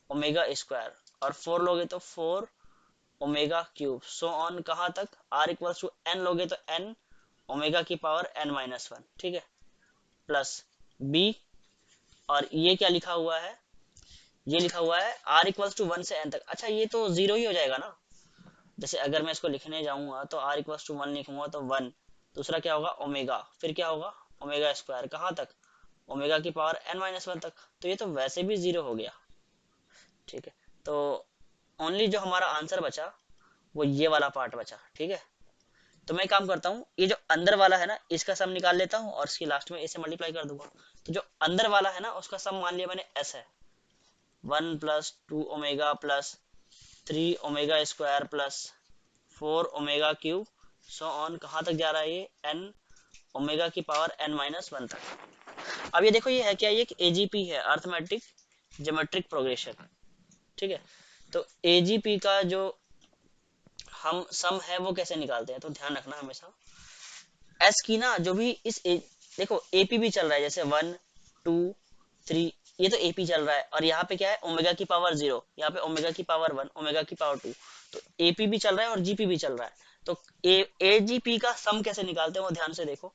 ओमेगा स्क्वायर, और 4 लोगे तो 4 ओमेगा क्यूब, सो ऑन कहाँ तक, r इक्वल्स टू n लोगे तो n ओमेगा की पावर n-1। ठीक है, प्लस b, और ये क्या लिखा हुआ है, ये लिखा हुआ है r इक्वल्स टू 1 से n तक। अच्छा ये तो 0 ही हो जाएगा ना, जैसे अगर मैं इसको लिखने जाऊंगा तो r इक्वल्स टू 1 लिखूंगा तो 1, दूसरा क्या होगा ओमेगा, फिर क्या होगा ओमेगा स्क्वायर, कहाँ तक, ओमेगा की पावर n-1 तक। तो ये तो वैसे भी 0 हो गया। ठीक है, तो ओनली जो हमारा आंसर बचा वो ये वाला पार्ट बचा। ठीक है, तो मैं काम करता हूँ, ये जो अंदर वाला है ना इसका सम निकाल लेता हूँ, और इसकी लास्ट में इसे मल्टीप्लाई कर दूंगा। तो जो अंदर वाला है ना उसका सम मान लिया मैंने s है, 1 plus 2 omega plus 3 omega square plus 4 omega cube, so on कहाँ तक जा रहा है, ये n ओमेगा की पावर n-1 तक। अब ये देखो ये है क्या, ये एक एजीपी है, अर्थमेटिक ज्योमेट्रिक प्रोग्रेशन। ठीक है, तो एजीपी का जो हम सम है वो कैसे निकालते हैं, तो ध्यान रखना हमेशा एस की ना जो भी देखो एपी भी चल रहा है, जैसे 1 2 3, ये तो एपी चल रहा है, और यहाँ पे क्या है ओमेगा की पावर 0, यहाँ पे ओमेगा की पावर 1, ओमेगा की पावर 2, तो एपी भी चल रहा है और जीपी भी चल रहा है। तो एजीपी का सम कैसे निकालते हैं वो ध्यान से देखो।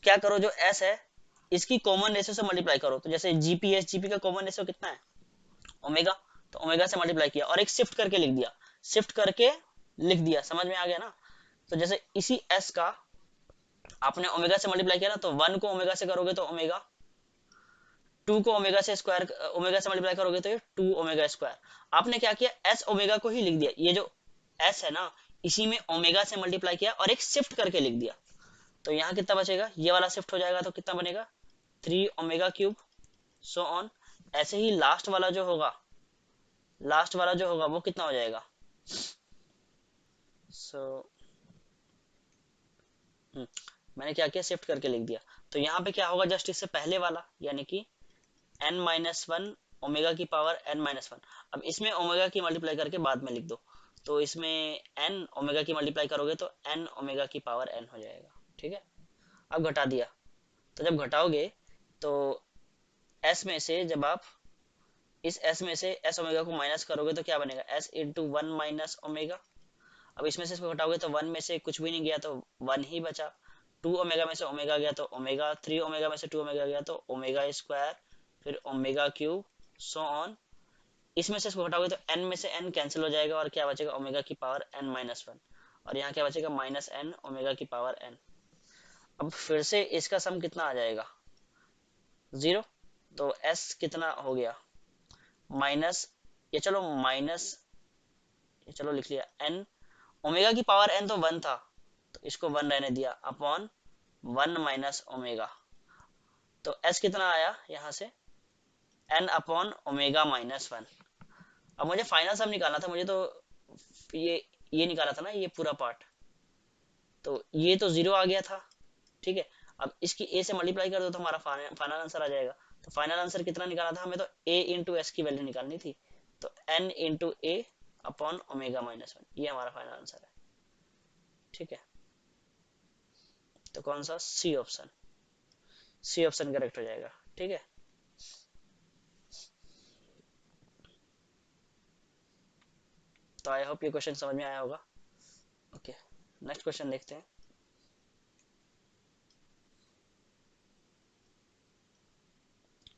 क्या करो, जो एस है इसकी कॉमन रेशियो से मल्टीप्लाई करो, तो जैसे जीपी का कॉमन रेशियो कितना है, ओमेगा, तो ओमेगा से मल्टीप्लाई किया और एक शिफ्ट करके लिख दिया, शिफ्ट करके लिख दिया, समझ में आ गया ना। तो जैसे इसी एस का आपने ओमेगा से मल्टीप्लाई किया ना, तो 1 को ओमेगा से करोगे तो ओमेगा, 2 को ओमेगा से स्क्वायर, ओमेगा से मल्टीप्लाई करोगे तो ये 2 ओमेगा स्क्वायर। आपने क्या किया, एस ओमेगा को ही लिख दिया, ये जो एस है ना इसी में ओमेगा से मल्टीप्लाई किया और एक शिफ्ट करके लिख दिया। तो यहाँ कितना बचेगा, ये वाला शिफ्ट हो जाएगा तो कितना बनेगा, 3 ओमेगा क्यूब, सो ऑन। ऐसे ही लास्ट वाला जो होगा, लास्ट वाला जो होगा वो कितना हो जाएगा, सो मैंने क्या किया, शिफ्ट करके लिख दिया। तो यहाँ पे क्या होगा, जस्ट इससे पहले वाला यानी कि n-1 ओमेगा की पावर n-1। अब इसमें ओमेगा की मल्टीप्लाई करके बाद में लिख दो, तो इसमें n ओमेगा की मल्टीप्लाई करोगे तो n ओमेगा की पावर n हो जाएगा। ठीक है, अब घटा दिया, तो जब घटाओगे तो s में से जब आप इस s में से s ओमेगा को माइनस करोगे तो क्या बनेगा, s इंटू 1 माइनस ओमेगा। अब इसमें से इसको घटाओगे तो 1 में से कुछ भी नहीं गया तो 1 ही बचा, 2 ओमेगा में से ओमेगा गया तो ओमेगा, 3 ओमेगा में से 2 ओमेगा गया तो ओमेगा स्क्वायर, फिर ओमेगा क्यूब, सो ऑन। इसमें से इसको घटाओगे तो n में से n कैंसिल हो जाएगा और क्या बचेगा, ओमेगा की पावर n-1, और यहाँ क्या बचेगा, माइनस n ओमेगा की पावर n। अब फिर से इसका सम कितना आ जाएगा, 0। तो s कितना हो गया, माइनस, ये चलो माइनस, ये चलो लिख लिया एन, ओमेगा की पावर एन तो वन था, तो इसको वन रहने दिया, अपॉन वन माइनस ओमेगा। तो एस कितना आया यहाँ से, n upon omega minus one. अब मुझे फाइनल सम निकालना था, मुझे तो ये ये निकाला था ना, ये पूरा पार्ट, तो ये तो जीरो आ गया था, ठीक है। अब इसकी ए से मल्टीप्लाई कर दो तो हमारा फाइनल आंसर आ जाएगा। तो फाइनल आंसर कितना निकाला था हमें, तो ए इंटू एस की वैल्यू निकालनी थी, तो एन इंटू ए अपॉन ओमेगा माइनस वन, ये हमारा फाइनल आंसर है, ठीक है। तो कौन सा, C option, C option correct हो जाएगा, ठीक है। तो आई होप ये क्वेश्चन समझ में आया होगा। ओके, नेक्स्ट क्वेश्चन देखते हैं।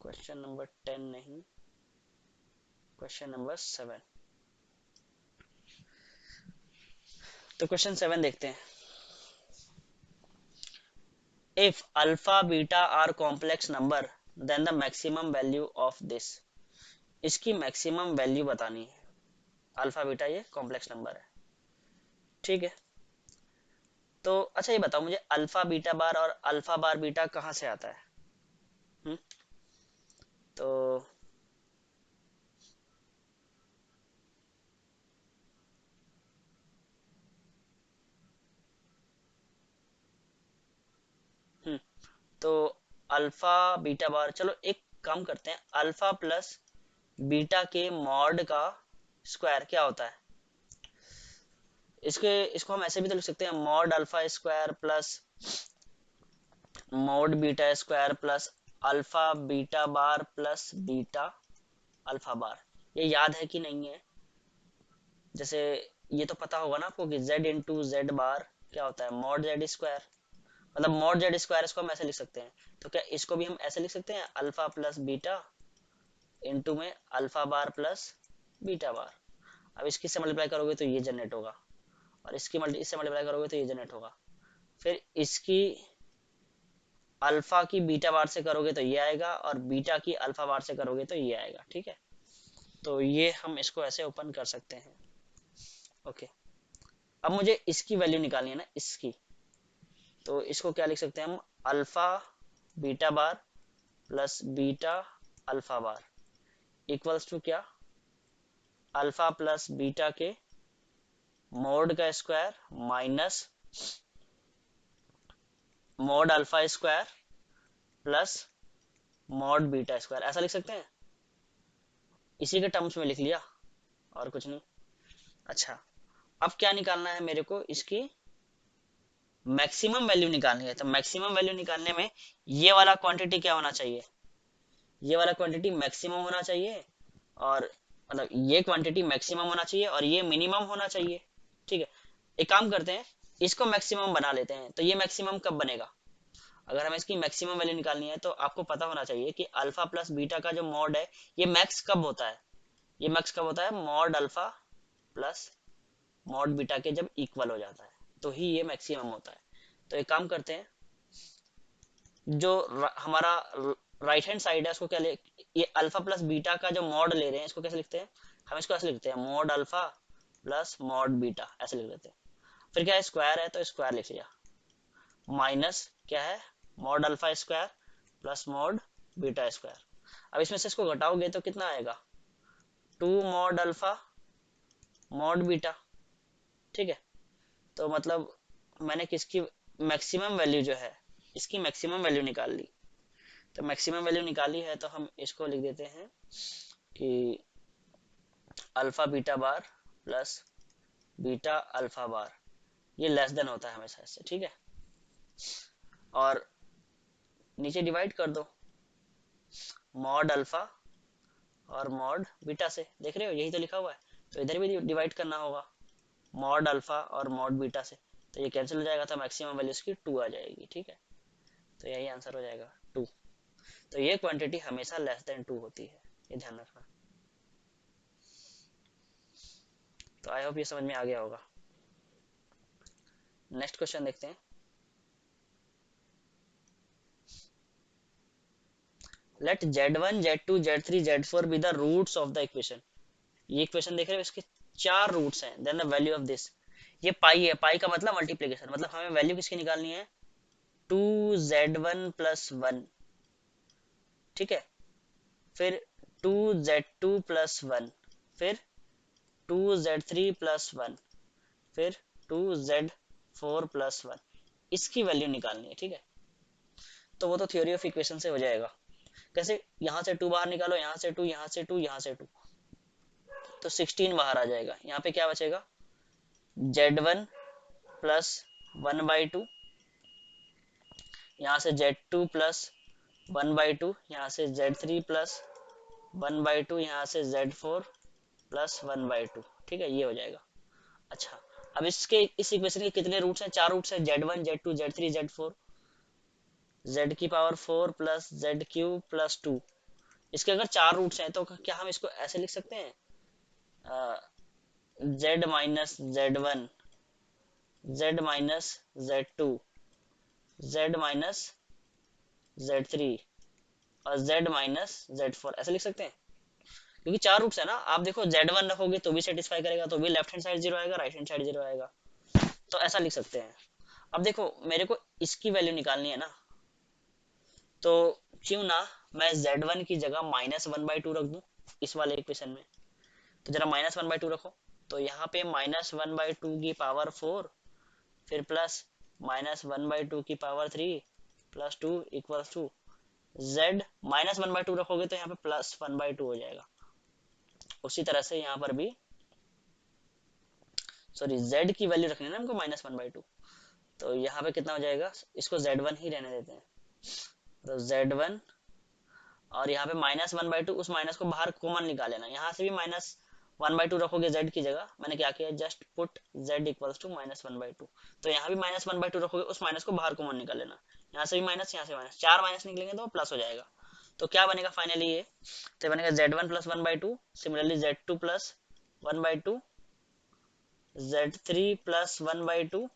क्वेश्चन नंबर 10 नहीं, क्वेश्चन नंबर 7। तो क्वेश्चन 7 देखते हैं। If alpha beta are complex number then the maximum value of this, इसकी मैक्सिमम वैल्यू बतानी है। अल्फा बीटा ये कॉम्प्लेक्स नंबर है, ठीक है। तो अच्छा ये बताओ मुझे, अल्फा बीटा बार और अल्फा बार बीटा कहाँ से आता है? हुँ? तो हम्म तो अल्फा बीटा बार, चलो एक काम करते हैं, अल्फा प्लस बीटा के मॉड का स्क्वायर क्या होता है? इसके इसको हम ऐसे भी तो लिख सकते हैं, mod alpha square plus mod beta square plus alpha beta bar plus beta alpha bar. ये याद है कि नहीं है? जैसे ये तो पता होगा ना आपको कि z इंटू जेड बार क्या होता है, मॉड जेड स्क्वायर, मतलब मॉड जेड स्क्वायर, इसको हम ऐसे लिख सकते हैं। तो क्या इसको भी हम ऐसे लिख सकते हैं, अल्फा प्लस बीटा इंटू में अल्फा बार प्लस बीटा बार। अब इसकी से मल्टीप्लाई करोगे तो ये जनरेट होगा, और इससे मल्टीप्लाई करोगे तो ये जनरेट होगा। फिर इसकी अल्फा की बीटा बार से करोगे तो ये आएगा, और बीटा की अल्फा बार से करोगे तो ये आएगा, ठीक है। तो ये हम इसको ऐसे ओपन कर सकते हैं, ओके। अब मुझे इसकी वैल्यू निकालनी है ना, इसकी, तो इसको क्या लिख सकते हैं हम, alpha beta bar plus beta alpha bar equals to क्या, अल्फा प्लस बीटा के मोड का square minus mod alpha square plus mod beta square, ऐसा लिख सकते हैं। इसी के टर्म्स में लिख लिया, और कुछ नहीं। अच्छा, अब क्या निकालना है मेरे को, इसकी मैक्सिमम वैल्यू निकालनी है। तो मैक्सिमम वैल्यू निकालने में ये वाला क्वांटिटी क्या होना चाहिए, ये वाला क्वांटिटी मैक्सिमम होना चाहिए, और मतलब ये क्वांटिटी मैक्सिमम होना चाहिए और ये मिनिमम होना चाहिए, ठीक है। एक काम करते हैं, इसको मैक्सिमम बना लेते हैं। तो ये मैक्सिमम कब बनेगा, अगर हमें इसकी मैक्सिमम वैल्यू निकालनी है तो आपको पता होना चाहिए कि अल्फा प्लस बीटा का जो मॉड है, ये मैक्स कब होता है, ये मैक्स कब होता है, mod alpha plus mod beta के जब इक्वल हो जाता है, तो ही ये मैक्सिमम होता है। तो एक काम करते हैं, जो हमारा राइट हैंड साइड है उसको क्या ले, ये अल्फा प्लस बीटा का जो मॉड ले रहे हैं इसको कैसे लिखते हैं, हम इसको ऐसे लिखते हैं, mod alpha plus mod beta, ऐसे लिख देते हैं। फिर क्या है, स्क्वायर है तो स्क्वायर लिख लिया, माइनस क्या है, mod alpha square plus mod beta square. अब इसमें से इसको घटाओगे तो कितना आएगा, two mod alpha mod beta, ठीक है। तो मतलब मैंने किसकी मैक्सिमम वैल्यू जो है, इसकी मैक्सिमम वैल्यू निकाल ली। तो मैक्सिमम वैल्यू निकाली है तो हम इसको लिख देते हैं कि alpha beta bar plus beta alpha bar, ये लेस देन होता है हमेशा इससे, ठीक है। और नीचे डिवाइड कर दो, मॉड अल्फा और मॉड बीटा से, देख रहे हो यही तो लिखा हुआ है, तो इधर भी डिवाइड करना होगा, मॉड अल्फा और मॉड बीटा से। तो ये कैंसिल हो जाएगा, तो मैक्सिमम वैल्यू इसकी 2 आ जाएगी, ठीक है। तो यही आंसर हो जाएगा 2। तो ये क्वांटिटी हमेशा लेस देन 2 होती है, ये ध्यान रखना। तो आई होप ये समझ में आ गया होगा। नेक्स्ट क्वेश्चन देखते हैं। Let z1 z2 z3 z4 be the roots of the equation. ये इक्वेशन देख रहे हो, इसके चार रूट्स हैं, then the value of this. ये पाई है, पाई का मतलब मल्टीप्लीकेशन, मतलब हमें वैल्यू किसकी निकालनी है, 2z1 + 1, ठीक है, फिर 2z2 + 1, फिर 2z3 + 1, फिर 2z4 + 1, इसकी वैल्यू निकालनी है, ठीक है। तो वो तो थ्योरी ऑफ इक्वेशन से हो जाएगा। कैसे, यहाँ से 2 बाहर निकालो, यहाँ से 2, यहाँ से 2, यहाँ से 2, तो 16 बाहर आ जाएगा। यहाँ पे क्या बचेगा, z1 + 1/2, यहाँ से z2 + 1/2, यहाँ से z3 + 1/2, यहाँ से z4 + 1/2, ठीक है, ये हो जाएगा। अच्छा, अब इसके इस इक्वेशन के कितने रूट्स हैं, चार रूट्स हैं, z1 z2 z3 z4, z⁴ + z³ + 2। इसके अगर चार रूट्स हैं तो क्या हम इसको ऐसे लिख सकते हैं, z-z1, z-z2, z-z3 और z-z4, ऐसे लिख सकते हैं, क्योंकि चार रूट्स है ना। आप देखो z1 रखोगे तो भी सेटिस्फाई करेगा, तो भी लेफ्ट हैंड साइड 0 आएगा, राइट हैंड साइड 0 आएगा, तो ऐसा लिख सकते हैं। अब देखो मेरे को इसकी वैल्यू निकालनी है ना, तो क्यों ना मैं z1 की जगह -1/2 रख दूं इस वाले इक्वेशन में। तो जरा -1/2 रखो, तो यहाँ पे -1/2 की पावर 4, फिर प्लस -1/2 की पावर 3 + 2 = टू, z -1/2 रखोगे तो यहाँ पे +1/2 हो जाएगा। उसी तरह से यहाँ पर भी, सॉरी, z की वैल्यू रखनी है ना हमको -1/2, तो यहाँ पे कितना हो जाएगा, इसको z1 ही रहने देते हैं, तो z1, और यहाँ पे -1/2, उस माइनस को बाहर कॉमन निकाल लेना, यहाँ से भी -1/2 रखोगे z की जगह, मैंने क्या किया, जस्ट पुट z = -1/2, तो यहाँ भी -1/2 रखोगे, उस माइनस को बाहर कॉमन निकाल लेना, यहाँ से भी माइनस, यहाँ से माइनस, चार माइनस निकलेंगे तो प्लस हो जाएगा। तो क्या बनेगा फाइनली, ये तो बनेगा z1 + 1/2, सिमिलरली z2 + 1/2, z3 + 1/2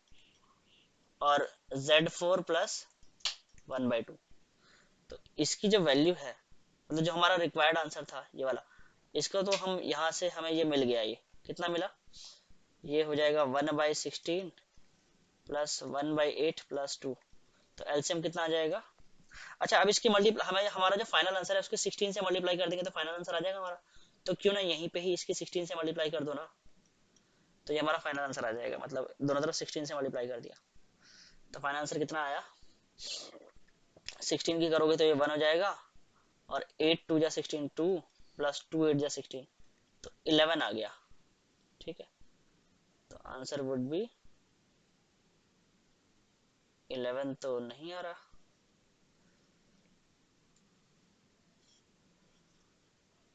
और z4 + 1/2। तो इसकी जो वैल्यू है, मतलब जो हमारा रिक्वायर्ड आंसर था ये वाला, इसको तो हम यहाँ से हमें ये मिल गया, ये कितना मिला, ये हो जाएगा 1/16 + 1/8 + 2, तो एलसीएम कितना आ जाएगा। अच्छा, अब इसकी मल्टीप्लाई, हमें हमारा जो फाइनल आंसर है उसके 16 से मल्टीप्लाई कर देंगे तो फाइनल आंसर आ जाएगा हमारा, तो क्यों ना यहीं पे ही इसकी 16 से मल्टीप्लाई कर दो ना, तो ये हमारा फाइनल आंसर आ जाएगा, मतलब दोनों तरफ 16 से मल्टीप्लाई कर दिया, तो फाइनल आंसर कितना आया, 16 की करोगे तो ये 1 हो जाएगा, और 8 2 जा 16, 2 + 2 8 जा 16, तो 11 आ गया, ठीक है, तो आंसर वुड बी 11, तो नहीं आ रहा,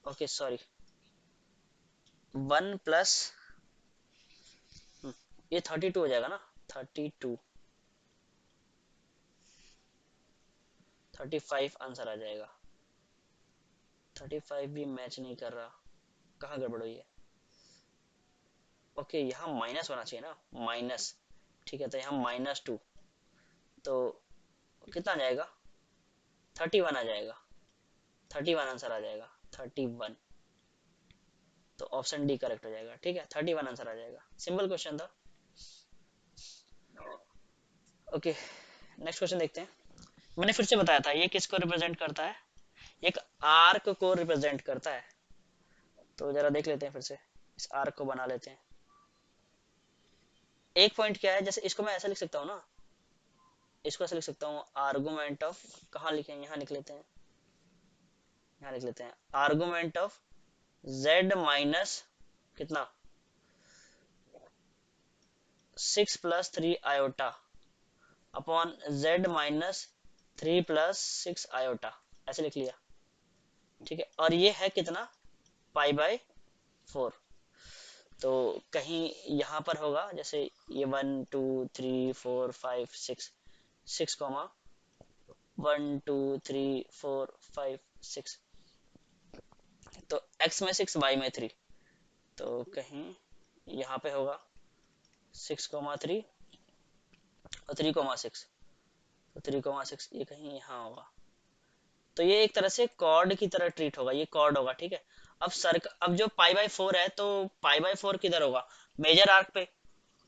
ओके सॉरी, 1 प्लस, ये 32 हो जाएगा ना, 32, 35 आंसर आ जाएगा, 35 भी मैच नहीं कर रहा, कहाँ गड़बड़ हुई है, ओके यहाँ माइनस होना चाहिए ना, माइनस, ठीक है, तो यहाँ -2, तो कितना आ जाएगा, 31 आ जाएगा, 31 आंसर आ जाएगा, 31, तो ऑप्शन डी करेक्ट हो जाएगा, ठीक है, 31 आंसर आ जाएगा, सिंपल क्वेश्चन था। ओके, नेक्स्ट क्वेश्चन देखते हैं। मैंने फिर से बताया था ये किसको रिप्रेजेंट करता है, एक आर्क को रिप्रेजेंट करता है, तो जरा देख लेते हैं फिर से, इस आर्क को बना लेते हैं। एक पॉइंट क्या है, जैसे इसको मैं ऐसा लिख सकता हूँ ना, इसको ऐसा लिख सकता हूँ, आर्गुमेंट ऑफ, कहाँ लिखे, यहाँ लिख लेते हैं, यहाँ लिख लेते हैं, आर्गुमेंट ऑफ z माइनस कितना 6 + 3 आयोटा अपॉन z -3 + 6 आयोटा, ऐसे लिख लिया, ठीक है, और ये है कितना, π/4, तो कहीं यहाँ पर होगा, जैसे ये 1 2 3 4 5 6, 6, 1 2 3 4 5 6, तो x में 6 y में 3, तो कहीं यहाँ पे होगा 6, 3 और 3, 6, तो 3, 6 ये कहीं यहाँ होगा, तो ये एक तरह से कॉर्ड की तरह ट्रीट होगा, ये कॉर्ड होगा, ठीक है। अब जो पाई बाय 4 है, तो पाई बाय 4 किधर होगा, मेजर आर्क पे।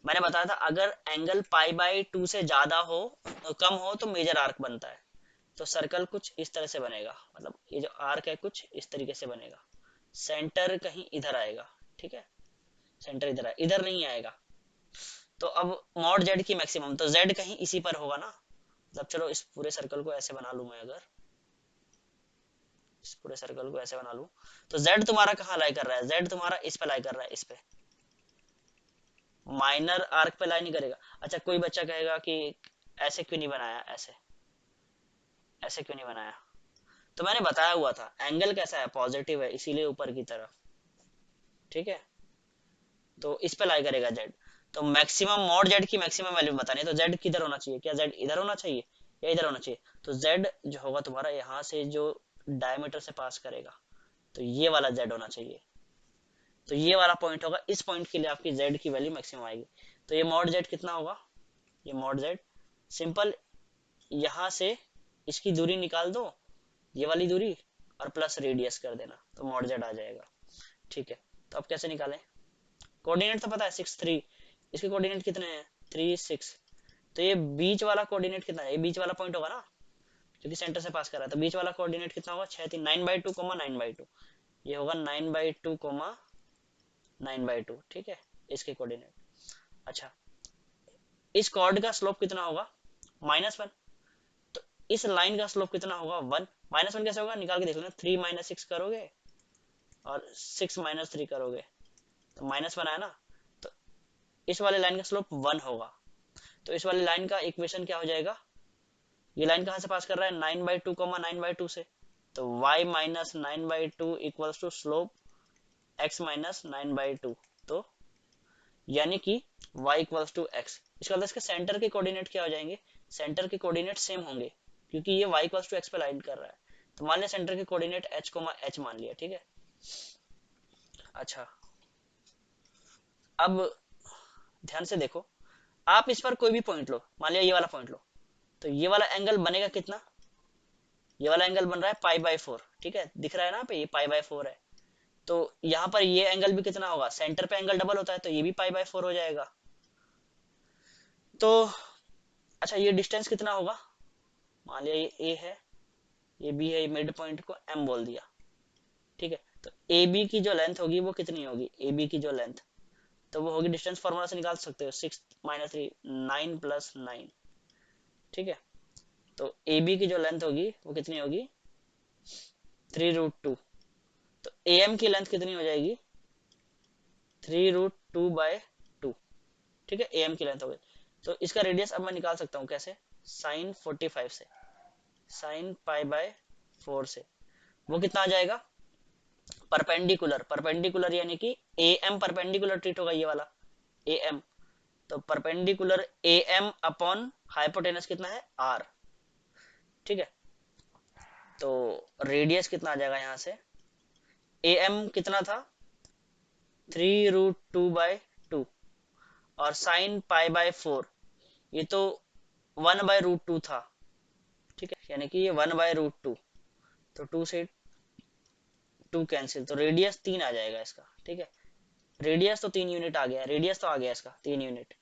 मैंने बताया था अगर एंगल पाई बाय 2 से ज्यादा हो, कम हो, तो मेजर आर्क बनता है। तो सर्कल कुछ इस तरह से बनेगा, मतलब ये जो आर्क है कुछ इस तरीके से बनेगा। सेंटर कहीं इधर आएगा, ठीक है, सेंटर इधर है, इधर नहीं आएगा। तो अब मॉड जेड की मैक्सिमम, तो जेड कहीं इसी पर होगा ना। मतलब चलो इस पूरे सर्कल को ऐसे बना लूं मैं, अगर इस पूरे सर्कल को ऐसे बना लूं, तो जेड तुम्हारा कहाँ लाई कर रहा है, जेड तुम्हारा इस पे लाई कर रहा है, इस पे माइनर आर्क पे लाई नहीं करेगा। अच्छा कोई बच्चा कहेगा कि ऐसे क्यों नहीं बनाया, ऐसे ऐसे क्यों नहीं बनाया, तो मैंने बताया हुआ था एंगल कैसा है, पॉजिटिव है, इसीलिए ऊपर की तरफ, ठीक है। तो इस पे लाई करेगा जेड। तो मैक्सिमम मॉड जेड की मैक्सिमम वैल्यू बतानी है, तो जेड किधर होना चाहिए, क्या जेड इधर होना चाहिए या इधर होना चाहिए, तो जेड जो होगा तुम्हारा यहाँ से जो डायमीटर से पास करेगा, तो ये वाला जेड होना चाहिए। तो ये वाला पॉइंट होगा, इस पॉइंट के लिए आपकी जेड की वैल्यू मैक्सिमम आएगी। तो ये मॉड जेड कितना होगा, ये मॉड जेड सिंपल, यहाँ से इसकी दूरी निकाल दो, ये वाली दूरी, और प्लस रेडियस कर देना, तो मॉड जेड आ जाएगा, ठीक है। तो अब कैसे निकालें, कोऑर्डिनेट तो पता है 6 3, इसके कोऑर्डिनेट कितने हैं 3 6, तो ये बीच वाला कोऑर्डिनेट कितना है, ये बीच वाला पॉइंट होगा ना, क्योंकि सेंटर से पास कर रहा है, तो बीच वाला कोऑर्डिनेट कितना होगा 6 3, 9/2 9/2, ये होगा 9/2 9/2, ठीक है, इसके कोऑर्डिनेट। अच्छा इस कॉर्ड का स्लोप कितना होगा -1, तो इस लाइन का स्लोप कितना होगा 1, -1 कैसे होगा निकाल के देख लेना, 3 - 6 करोगे और 6 - 3 करोगे, तो -1 आया ना, तो इस वाले लाइन का स्लोप 1 होगा। तो इस वाली लाइन का इक्वेशन क्या हो जाएगा, ये लाइन कहाँ से पास कर रहा है 9/2 9/2 से, तो y - 9/2 equals to slope x - 9/2, तो यानी कि y इक्वल्स टू x। इसका मतलब इसके सेंटर के कोऑर्डिनेट क्या हो जाएंगे, सेंटर के कोऑर्डिनेट सेम होंगे, क्योंकि ये y इक्वल्स टू x पे लाइन कर रहा है। तो मान लिया सेंटर के कोऑर्डिनेट h, h मान लिया, ठीक है। अच्छा अब ध्यान से देखो, आप इस पर कोई भी पॉइंट लो, मान लिया ये वाला पॉइंट लो, तो ये वाला एंगल बनेगा कितना, ये वाला एंगल बन रहा है π/4, ठीक है, दिख रहा है ना पे, ये π/4 है। तो यहाँ पर ये एंगल भी कितना होगा, सेंटर पे एंगल डबल होता है, तो ये भी π/4 हो जाएगा। तो अच्छा ये डिस्टेंस कितना होगा, मान लिया ये a है, ये b है, ये मिड पॉइंट को m बोल दिया, ठीक है। तो ए बी की जो लेंथ होगी वो कितनी होगी, ए बी की जो लेंथ, तो वो होगी, डिस्टेंस फॉर्मूला से निकाल सकते हो, 6 - 3 9 + 9, ठीक है। तो ए बी की जो लेंथ होगी वो कितनी होगी 3√2, तो ए एम की लेंथ कितनी हो जाएगी 3√2/2, ठीक है, ए एम की लेंथ हो गई। तो इसका रेडियस अब मैं निकाल सकता हूँ कैसे, sin 45 से, sin π/4 से, वो कितना आ जाएगा परपेंडिकुलर, परपेंडिकुलर यानी कि ए एम परपेंडिकुलर ट्रीट होगा, ये वाला ए एम, तो perpendicular A M upon hypotenuse कितना है आर, ठीक है। तो रेडियस कितना आ जाएगा यहाँ से, ए एम कितना था 3√2/2, और साइन π/4 ये तो 1/√2 था, ठीक है, यानी कि ये 1/√2, तो 2 से 2 कैंसिल, तो रेडियस 3 आ जाएगा इसका, ठीक है। रेडियस तो 3 यूनिट आ गया, रेडियस तो आ गया इसका 3 यूनिट,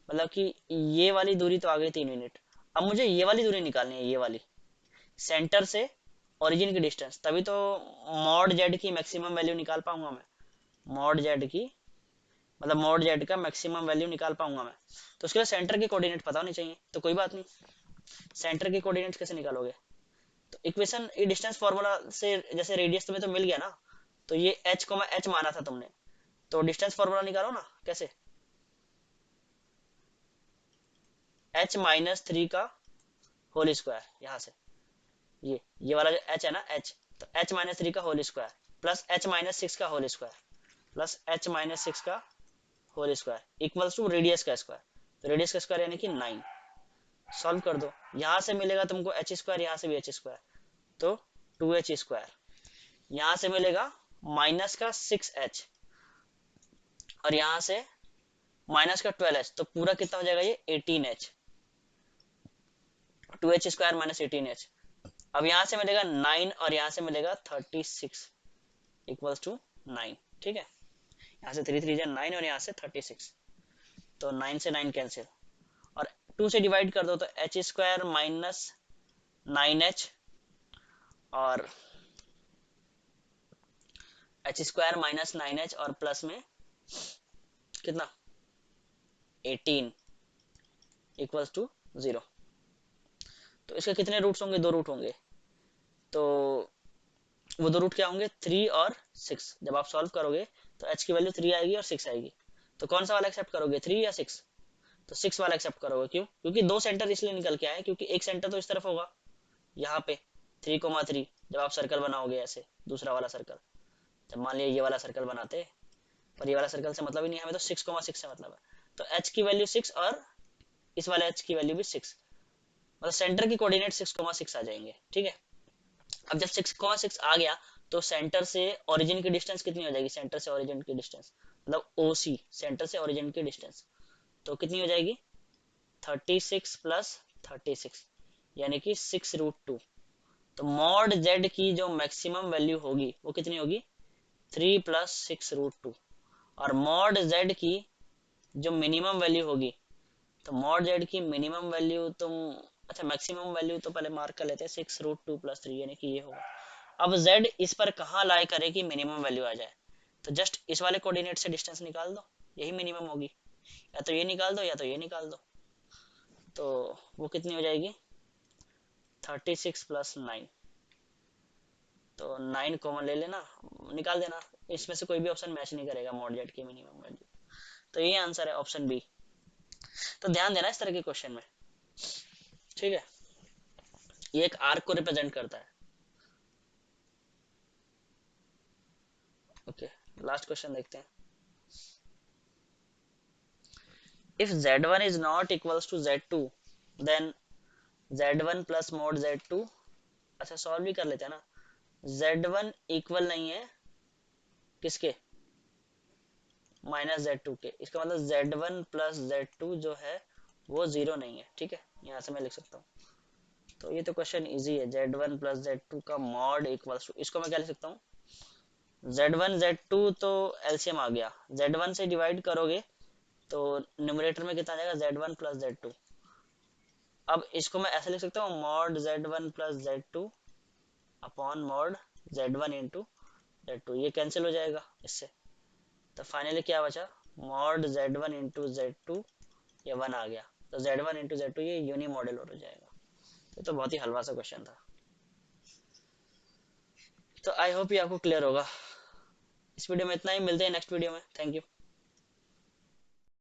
मतलब कि ये वाली दूरी तो आ गई 3 यूनिट। अब मुझे ये वाली दूरी निकालनी है, ये वाली सेंटर से ओरिजिन की डिस्टेंस, तभी तो मॉड जेड की मैक्सिमम वैल्यू निकाल पाऊंगा मैं, मॉड जेड की मतलब मॉड जेड का मैक्सिमम वैल्यू निकाल पाऊंगा मैं। तो उसके लिए सेंटर के कोऑर्डिनेट पता होने चाहिए, तो कोई बात नहीं, सेंटर के कोऑर्डिनेट कैसे निकालोगे, तो इक्वेशन ये डिस्टेंस फार्मूला से, जैसे रेडियस तुम्हें तो मिल गया ना, तो ये h, h माना था तुमने, तो डिस्टेंस फार्मूला निकालो ना, कैसे, h - 3 का होल स्क्वायर, यहाँ से ये वाला जो h है ना h, तो h - 3 का होल स्क्वायर प्लस h - 6 का होल स्क्वायर प्लस h - 6 का whole square equals to radius का स्क्वायर, तो रेडियस का स्क्वायर यानी कि 9। सॉल्व कर दो, यहाँ से मिलेगा तुमको h स्क्वायर, यहाँ से भी h स्क्वायर, तो 2h स्क्वायर, यहाँ से मिलेगा माइनस का 6h, और यहाँ से माइनस का 12h, तो पूरा कितना हो जाएगा ये 18h, 2h स्क्वायर - 18h, अब यहाँ से मिलेगा 9 और यहाँ से मिलेगा 36 इक्वल्स टू 9। ठीक है, यहाँ से 3 3 जा 9 और यहाँ से 36, तो 9 से 9 कैंसिल और 2 से डिवाइड कर दो तो एच स्क्वायर माइनस 9h और एच स्क्वायर माइनस 9h और प्लस में कितना 18 इक्वल्स टू 0। तो इसके कितने रूट्स होंगे, 2 रूट होंगे, तो वो 2 रूट क्या होंगे 3 और 6। जब आप सॉल्व करोगे तो h की वैल्यू 3 आएगी और 6 आएगी, तो कौन सा वाला एक्सेप्ट करोगे 3 या 6? तो 6 वाला एक्सेप्ट करोगे। क्यों? क्योंकि 2 सेंटर इसलिए निकल के आए क्योंकि एक सेंटर तो इस तरफ होगा यहाँ पे 3,3। जब आप सर्कल बनाओगे ऐसे दूसरा वाला सर्कल, जब मान लिया ये वाला सर्कल बनाते, पर ये वाला सर्कल से मतलब ही नहीं, हमें तो 6,6 से मतलब है, तो h की वैल्यू 6 और इस वाले h की वैल्यू भी 6, मतलब सेंटर की कोऑर्डिनेट 6,6 आ जाएंगे। ठीक है, अब जब 6,6 आ गया तो सेंटर से ओरिजिन की डिस्टेंस कितनी हो जाएगी, सेंटर से ओरिजिन की डिस्टेंस मतलब OC, सेंटर से ओरिजिन की डिस्टेंस, तो कितनी हो जाएगी 36 प्लस 36 यानी कि 6√2। तो मॉड z की जो मैक्सिमम वैल्यू होगी वो कितनी होगी 3 प्लस 6√2, और मॉड z की जो मिनिमम वैल्यू होगी, तो मॉड z की मिनिमम वैल्यू तुम, अच्छा मैक्सिमम वैल्यू तो पहले मार्क कर लेते हैं 6√2 प्लस 3 यानी कि ये होगा। अब z इस पर कहाँ लाई करे कि मिनिमम वैल्यू आ जाए, तो जस्ट इस वाले कोऑर्डिनेट से डिस्टेंस निकाल दो, यही मिनिमम होगी, या तो ये निकाल दो या तो ये निकाल दो, तो वो कितनी हो जाएगी 36 प्लस 9, तो 9 कॉमन ले लेना, निकाल देना, इसमें से कोई भी ऑप्शन मैच नहीं करेगा मॉड जेड की मिनिमम वैल्यू, तो ये आंसर है ऑप्शन बी। तो ध्यान देना इस तरह के क्वेश्चन में। ठीक है, ये एक आर्क को रिप्रेजेंट करता है। ओके, लास्ट क्वेश्चन देखते हैं। If z1 is not equals to z2 then z1 plus mod z2, अच्छा सॉल्व भी कर लेते हैं ना, z1 इक्वल नहीं है किसके माइनस Z2 के, इसका मतलब z1 प्लस Z2 जो है वो 0 नहीं है। ठीक है, यहाँ से मैं लिख सकता हूँ, तो ये तो क्वेश्चन इजी है, z1 प्लस Z2 का मॉड इक्वल्स टू, इसको मैं क्या लिख सकता हूँ z1 Z2, तो एलसीएम आ गया, z1 से डिवाइड करोगे तो न्यूमरेटर में कितना आ जाएगा z1 प्लस Z2। अब इसको मैं ऐसे लिख सकता हूँ mod z1 plus Z2 upon mod z1 into Z2, ये कैंसिल हो जाएगा इससे, तो फाइनली क्या बचा मॉड z1 इंटू Z2, ये 1 आ गया, तो z1 इंटू Z2 ये यूनी मॉडल हो जाएगा। तो बहुत ही हलवा सा क्वेश्चन था, तो आई होप ये आपको क्लियर होगा। इस वीडियो में इतना ही, मिलते हैं नेक्स्ट वीडियो में, थैंक यू।